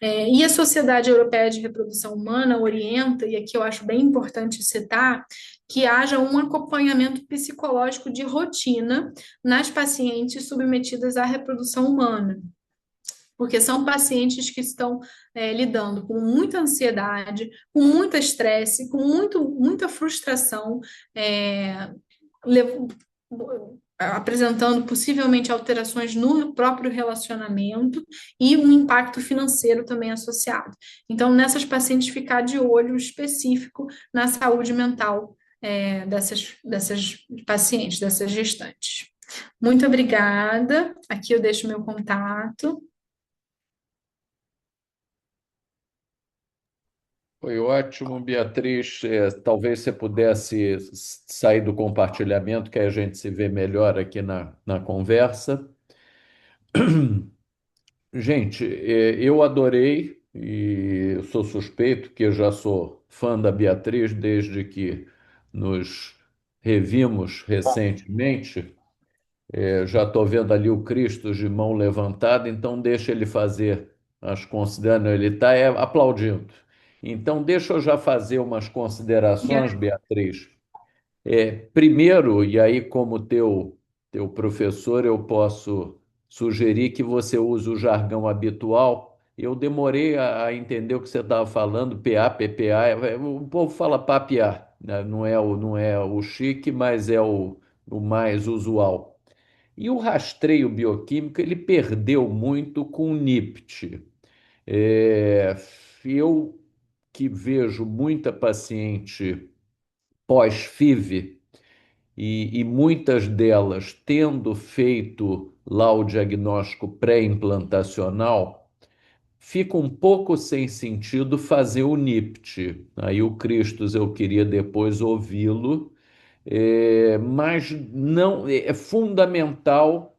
E a Sociedade Europeia de Reprodução Humana orienta, e aqui eu acho bem importante citar, que haja um acompanhamento psicológico de rotina nas pacientes submetidas à reprodução humana, porque são pacientes que estão lidando com muita ansiedade, com muito estresse, com muita frustração, é, apresentando possivelmente alterações no próprio relacionamento e um impacto financeiro também associado. Então, nessas pacientes, ficar de olho específico na saúde mental dessas pacientes, dessas gestantes. Muito obrigada. Aqui eu deixo meu contato. Foi ótimo, Beatriz. Talvez você pudesse sair do compartilhamento, que aí a gente se vê melhor aqui na conversa. Gente, eu adorei e eu sou suspeito que eu já sou fã da Beatriz desde que nos revimos recentemente. Já estou vendo ali o Cristo de mão levantada, então deixa ele fazer as considerações. Ele está aplaudindo. Então, deixa eu já fazer umas considerações, Beatriz. Primeiro, e aí, como teu professor, eu posso sugerir que você use o jargão habitual. Eu demorei a entender o que você estava falando, PA, PPA. O povo fala papiar, né? Não é o chique, mas é o mais usual. E o rastreio bioquímico, ele perdeu muito com o NIPT. É, eu que vejo muita paciente pós-FIV e muitas delas tendo feito lá o diagnóstico pré-implantacional, fica um pouco sem sentido fazer o NIPT. Aí o Christus eu queria depois ouvi-lo, mas não é fundamental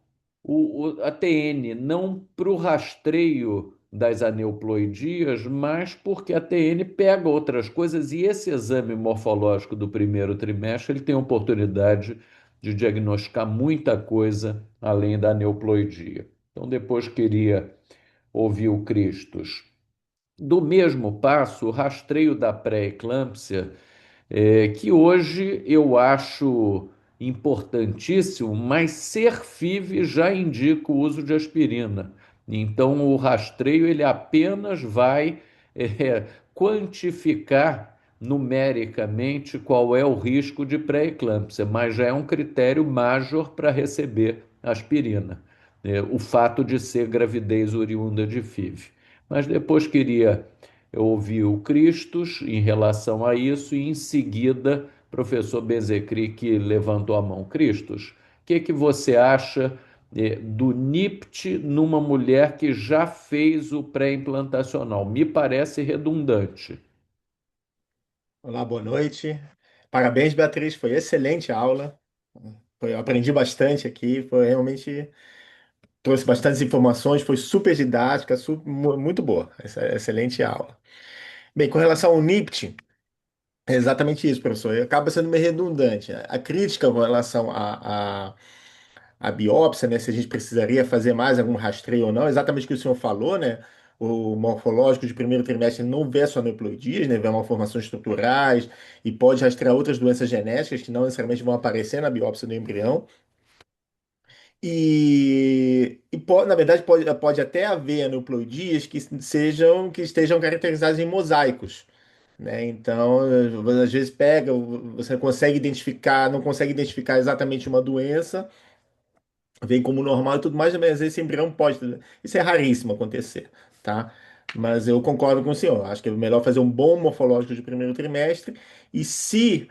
a TN, não para o rastreio das aneuploidias, mas porque a TN pega outras coisas e esse exame morfológico do primeiro trimestre ele tem a oportunidade de diagnosticar muita coisa além da aneuploidia. Então, depois queria ouvir o Christus. Do mesmo passo, o rastreio da pré-eclâmpsia que hoje eu acho importantíssimo, mas ser FIV já indica o uso de aspirina. Então, o rastreio ele apenas vai quantificar numericamente qual é o risco de pré-eclâmpsia, mas já é um critério major para receber aspirina, o fato de ser gravidez oriunda de FIV. Mas depois queria eu ouvi o Christus em relação a isso e em seguida, professor Bezecri que levantou a mão. Christus, o que você acha do NIPT numa mulher que já fez o pré-implantacional? Me parece redundante. Olá, boa noite. Parabéns, Beatriz. Foi excelente a aula. Eu aprendi bastante aqui. Foi realmente trouxe bastantes informações. Foi super didática, muito boa. Excelente aula. Bem, com relação ao NIPT, é exatamente isso, professor. Acaba sendo meio redundante. A crítica com relação a biópsia, né? Se a gente precisaria fazer mais algum rastreio ou não, exatamente o que o senhor falou, né? O morfológico de primeiro trimestre não vê só aneuploidias, né? Vê malformações estruturais e pode rastrear outras doenças genéticas que não necessariamente vão aparecer na biópsia do embrião. Na verdade, pode até haver aneuploidias que estejam caracterizadas em mosaicos. né? Então, às vezes pega, você consegue identificar, não consegue identificar exatamente uma doença, vem como normal e tudo mais, mas às vezes esse embrião pode. Isso é raríssimo acontecer, tá? Mas eu concordo com o senhor. Acho que é melhor fazer um bom morfológico de primeiro trimestre. E se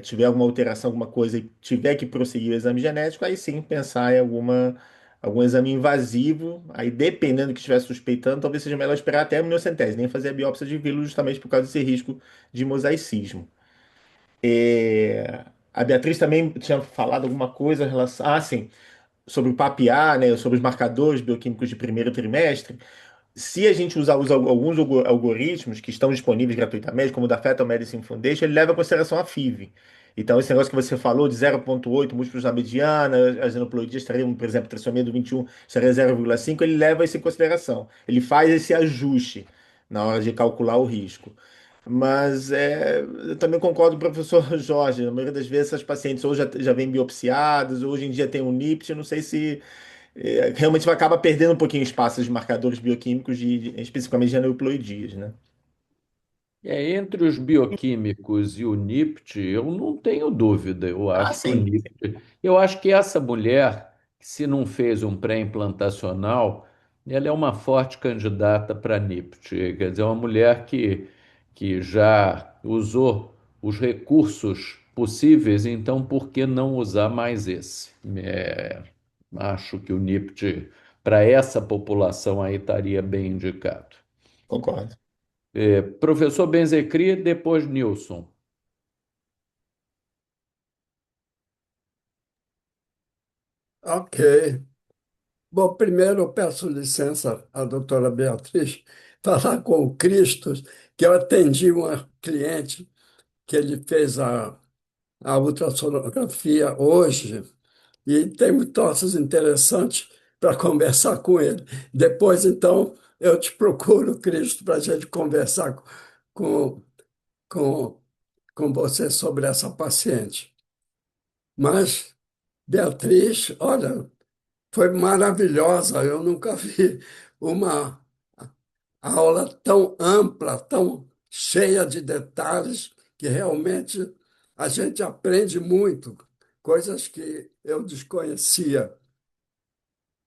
tiver alguma alteração, alguma coisa e tiver que prosseguir o exame genético, aí sim pensar em algum exame invasivo. Aí, dependendo do que estiver suspeitando, talvez seja melhor esperar até a amniocentese, nem fazer a biópsia de vírus, justamente por causa desse risco de mosaicismo. A Beatriz também tinha falado alguma coisa em relação. Ah, sim, sobre o PAPA, né, sobre os marcadores bioquímicos de primeiro trimestre. Se a gente usar alguns algoritmos que estão disponíveis gratuitamente, como o da Fetal Medicine Foundation, ele leva em consideração a FIV. Então, esse negócio que você falou de 0,8 múltiplos na mediana, as aneuploidias estariam, por exemplo, trissomia do 21 estaria 0,5, ele leva isso em consideração. Ele faz esse ajuste na hora de calcular o risco. Mas eu também concordo com o professor Jorge. Na maioria das vezes, essas pacientes ou já vêm biopsiadas, ou hoje em dia tem um NIPT. Eu não sei se realmente vai acabar perdendo um pouquinho espaço de marcadores bioquímicos, especificamente de aneuploidias, né? Entre os bioquímicos e o NIPT, eu não tenho dúvida. Eu Ah, acho que o sim. NIPT. Eu acho que essa mulher, se não fez um pré-implantacional, ela é uma forte candidata para NIPT. Quer dizer, é uma mulher que já usou os recursos possíveis, então por que não usar mais esse? Acho que o NIPT, para essa população aí, estaria bem indicado. Concordo. Professor Benzecri, depois Nilson. Ok. Bom, primeiro eu peço licença à doutora Beatriz falar com o Cristo, que eu atendi uma cliente que ele fez a ultrassonografia hoje e tem muitos interessantes para conversar com ele. Depois, então, eu te procuro, Cristo, para a gente conversar com, com, com você sobre essa paciente. Mas, Beatriz, olha, foi maravilhosa. Eu nunca vi uma aula tão ampla, tão cheia de detalhes, que realmente a gente aprende muito, coisas que eu desconhecia.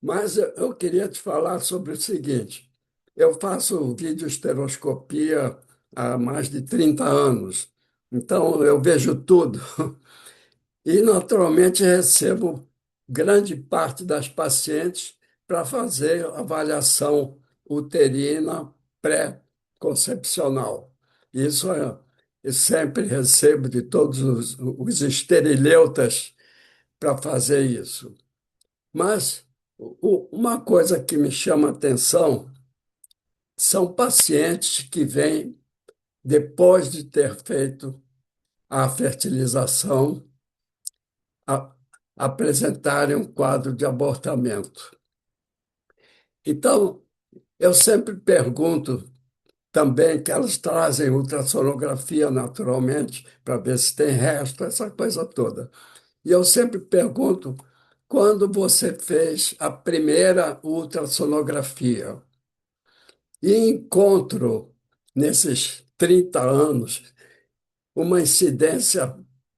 Mas eu queria te falar sobre o seguinte: eu faço videoestereoscopia há mais de 30 anos, então eu vejo tudo. E, naturalmente, recebo grande parte das pacientes para fazer avaliação uterina pré-concepcional. Isso eu sempre recebo de todos os esterileutas para fazer isso. Mas uma coisa que me chama a atenção são pacientes que vêm depois de ter feito a fertilização a- apresentarem um quadro de abortamento. Então, eu sempre pergunto também que elas trazem ultrassonografia naturalmente para ver se tem resto, essa coisa toda. E eu sempre pergunto quando você fez a primeira ultrassonografia e encontro nesses 30 anos uma incidência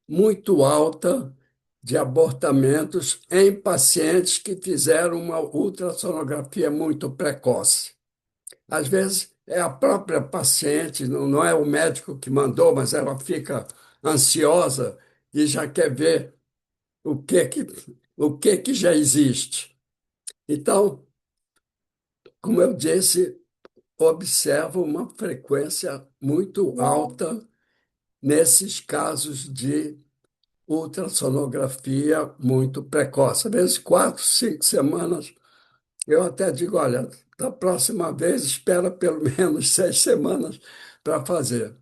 muito alta de abortamentos em pacientes que fizeram uma ultrassonografia muito precoce. Às vezes é a própria paciente, não é o médico que mandou, mas ela fica ansiosa e já quer ver o que que já existe. Então, como eu disse, observo uma frequência muito alta nesses casos de ultrassonografia muito precoce. Às vezes, 4, 5 semanas, eu até digo, olha, da próxima vez, espera pelo menos 6 semanas para fazer.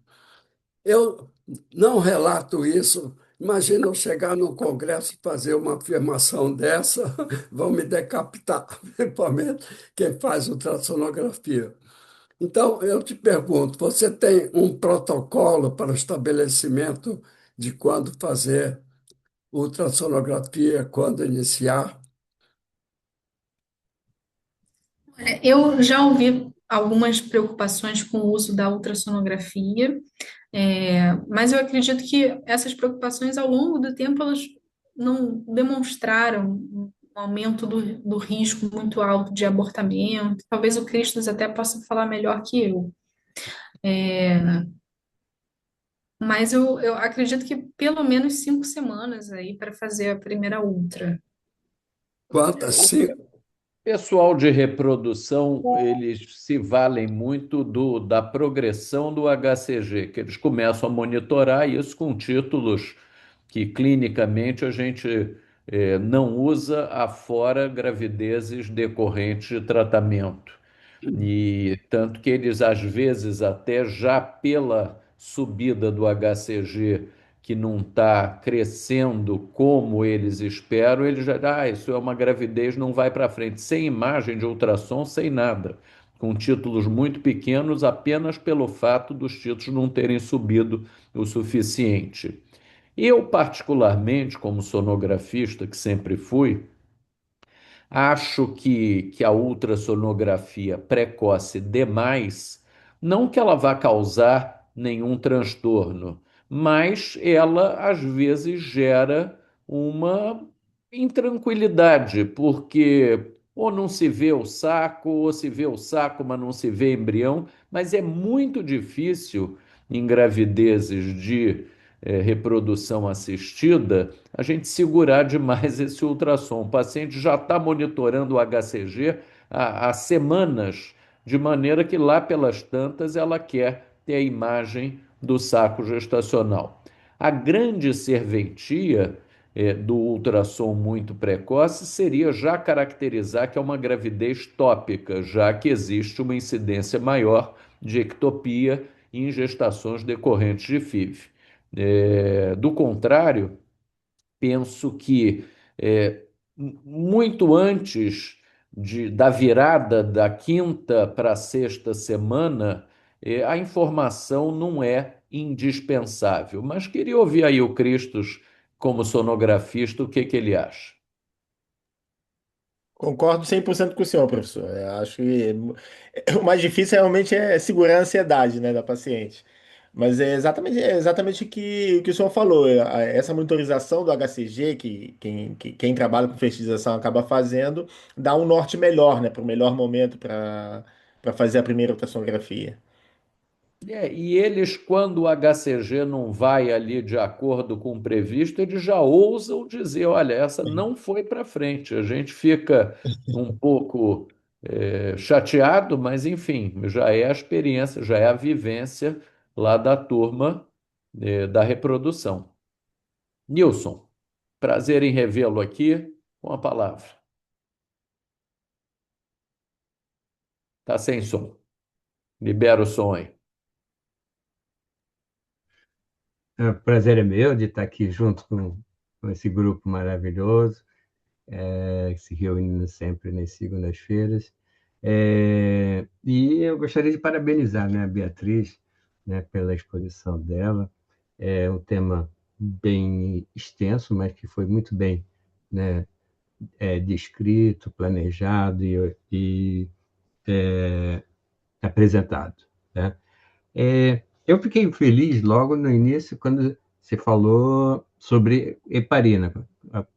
Eu não relato isso. Imagina eu chegar no Congresso e fazer uma afirmação dessa, vão me decapitar, principalmente quem faz ultrassonografia. Então, eu te pergunto, você tem um protocolo para o estabelecimento de quando fazer ultrassonografia, quando iniciar? Eu já ouvi algumas preocupações com o uso da ultrassonografia, mas eu acredito que essas preocupações, ao longo do tempo, elas não demonstraram um aumento do risco muito alto de abortamento. Talvez o Christos até possa falar melhor que eu. Mas eu acredito que pelo menos 5 semanas aí para fazer a primeira ultra. Quantas? Cinco? Pessoal de reprodução, eles se valem muito da progressão do HCG, que eles começam a monitorar isso com títulos que clinicamente a gente não usa afora gravidezes decorrentes de tratamento. E tanto que eles, às vezes, até já pela subida do HCG, que não está crescendo como eles esperam, eles já, isso é uma gravidez, não vai para frente, sem imagem de ultrassom, sem nada, com títulos muito pequenos, apenas pelo fato dos títulos não terem subido o suficiente. Eu, particularmente, como sonografista, que sempre fui, acho que a ultrassonografia precoce demais, não que ela vá causar nenhum transtorno, mas ela às vezes gera uma intranquilidade, porque ou não se vê o saco, ou se vê o saco, mas não se vê embrião, mas é muito difícil em gravidezes de reprodução assistida a gente segurar demais esse ultrassom. O paciente já está monitorando o HCG há semanas, de maneira que lá pelas tantas ela quer ter a imagem do saco gestacional. A grande serventia do ultrassom muito precoce seria já caracterizar que é uma gravidez tópica, já que existe uma incidência maior de ectopia em gestações decorrentes de FIV. Do contrário, penso que muito antes da virada da quinta para a sexta semana, a informação não é indispensável. Mas queria ouvir aí o Cristos, como sonografista, o que que ele acha. Concordo 100% com o senhor, professor. Eu acho que o mais difícil realmente é segurar a ansiedade, né, da paciente. Mas é exatamente o que o senhor falou. Essa monitorização do HCG, que quem trabalha com fertilização acaba fazendo, dá um norte melhor, né, para o melhor momento para fazer a primeira ultrassonografia. E eles, quando o HCG não vai ali de acordo com o previsto, eles já ousam dizer: olha, essa não foi para frente. A gente fica um pouco chateado, mas enfim, já é a experiência, já é a vivência lá da turma da reprodução. Nilson, prazer em revê-lo aqui com a palavra. Tá sem som. Libera o som aí. O prazer é meu de estar aqui junto com esse grupo maravilhoso, se reunindo sempre nas segundas-feiras. E eu gostaria de parabenizar, né, a Beatriz, né, pela exposição dela. É um tema bem extenso, mas que foi muito bem, né, descrito, planejado e apresentado, né? Eu fiquei feliz logo no início quando você falou sobre heparina.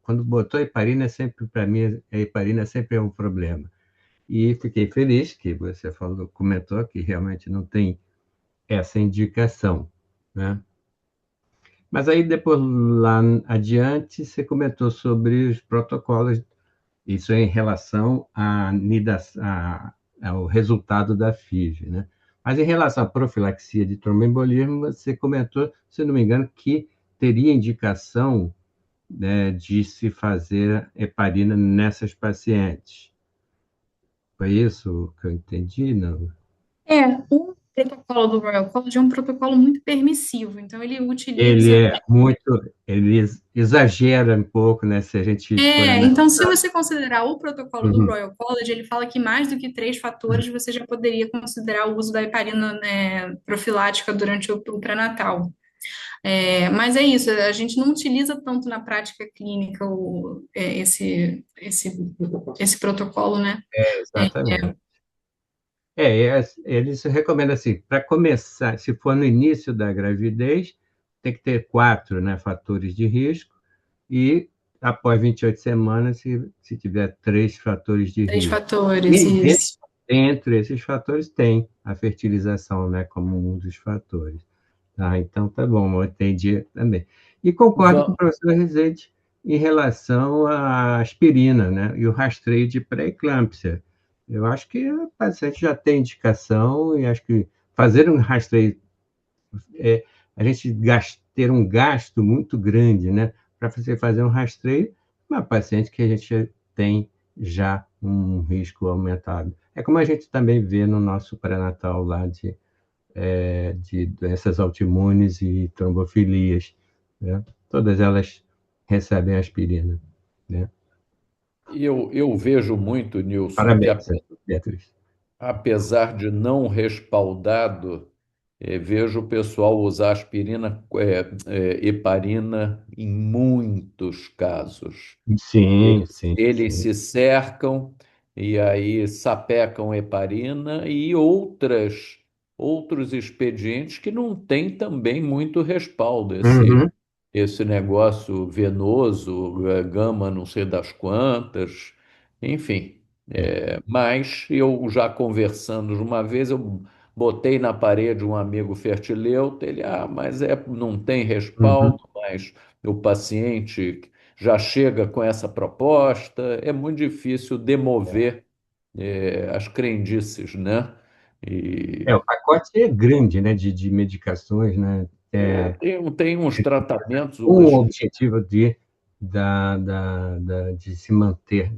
Quando botou heparina, sempre para mim a heparina sempre é um problema. E fiquei feliz que você falou, comentou que realmente não tem essa indicação, né? Mas aí depois lá adiante você comentou sobre os protocolos, isso é em relação ao resultado da FIV, né? Mas em relação à profilaxia de tromboembolismo, você comentou, se não me engano, que teria indicação, né, de se fazer heparina nessas pacientes. Foi isso que eu entendi? Não? O protocolo do Royal College é um protocolo muito permissivo, então ele Ele utiliza. é muito, ele exagera um pouco, né? Se a gente for Então, se analisar. você considerar o protocolo do Uhum. Royal College, ele fala que mais do que 3 fatores você já poderia considerar o uso da heparina, né, profilática durante o pré-natal. Mas é isso, a gente não utiliza tanto na prática clínica esse protocolo, né? Exatamente. Eles recomendam assim, para começar, se for no início da gravidez, tem que ter 4, né, fatores de risco, e após 28 semanas, se tiver 3 fatores de Três risco. fatores, E isso. entre esses fatores tem a fertilização, né, como um dos fatores. Tá, então tá bom, eu entendi também. E concordo com o Va- professor Rezende em relação à aspirina, né, e o rastreio de pré-eclâmpsia. Eu acho que o paciente já tem indicação e acho que fazer um rastreio, é, a gente ter um gasto muito grande, né, para você fazer um rastreio, uma paciente que a gente tem já um risco aumentado. É como a gente também vê no nosso pré-natal lá de doenças autoimunes e trombofilias, né? Todas elas recebem aspirina, né? eu vejo muito, Nilson, que Parabéns, Beatriz. apesar de não respaldado, vejo o pessoal usar aspirina, heparina em muitos casos. Sim, Eles, sim, eles sim. se cercam e aí sapecam heparina e outros expedientes que não têm também muito respaldo. Esse, Uhum. esse negócio venoso, gama não sei das quantas, enfim. É. Mas eu já conversando uma vez, eu botei na parede um amigo fertileuta, ele, mas não tem Uhum. respaldo, mas o paciente já chega com essa proposta, é muito difícil demover as crendices, né? E O pacote é grande, né, de medicações, né? tem uns tratamentos, Com o umas. objetivo de se manter,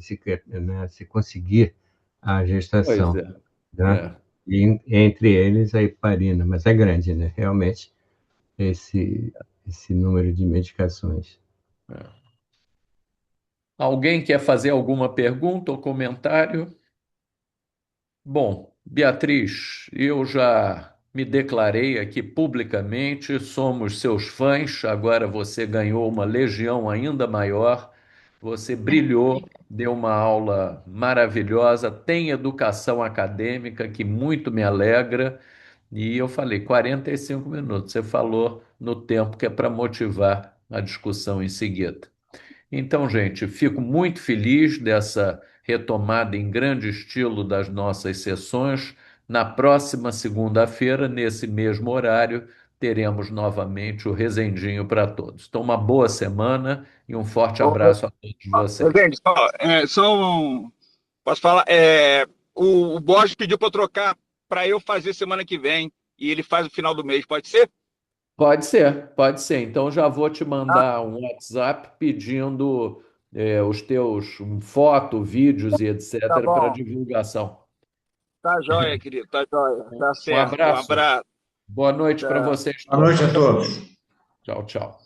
né, se conseguir a Pois gestação, é, né? é, E entre eles a heparina, mas é grande, né? Realmente, esse, esse número de medicações. é. Alguém quer fazer alguma pergunta ou comentário? Bom, Beatriz, eu já me declarei aqui publicamente, somos seus fãs. Agora você ganhou uma legião ainda maior. Você brilhou, deu uma aula maravilhosa, tem educação acadêmica que muito me alegra. E eu falei 45 minutos. Você falou no tempo que é para motivar a discussão em seguida. Então, gente, fico muito feliz dessa retomada em grande estilo das nossas sessões. Na próxima segunda-feira, nesse mesmo horário, teremos novamente o Rezendinho para todos. Então, uma boa semana e um forte abraço a todos vocês. Gente, posso falar? O Borges pediu para eu trocar para eu fazer semana que vem e ele faz no final do mês, pode ser? Pode ser, pode ser. Então, já vou te Tá, mandar um WhatsApp pedindo os teus foto, vídeos e tá etc. para bom. divulgação. Tá jóia, querido, tá jóia. Tá Um certo. Um abraço. abraço. Boa noite para Tchau. vocês Boa noite a todos. todos. Tchau, tchau.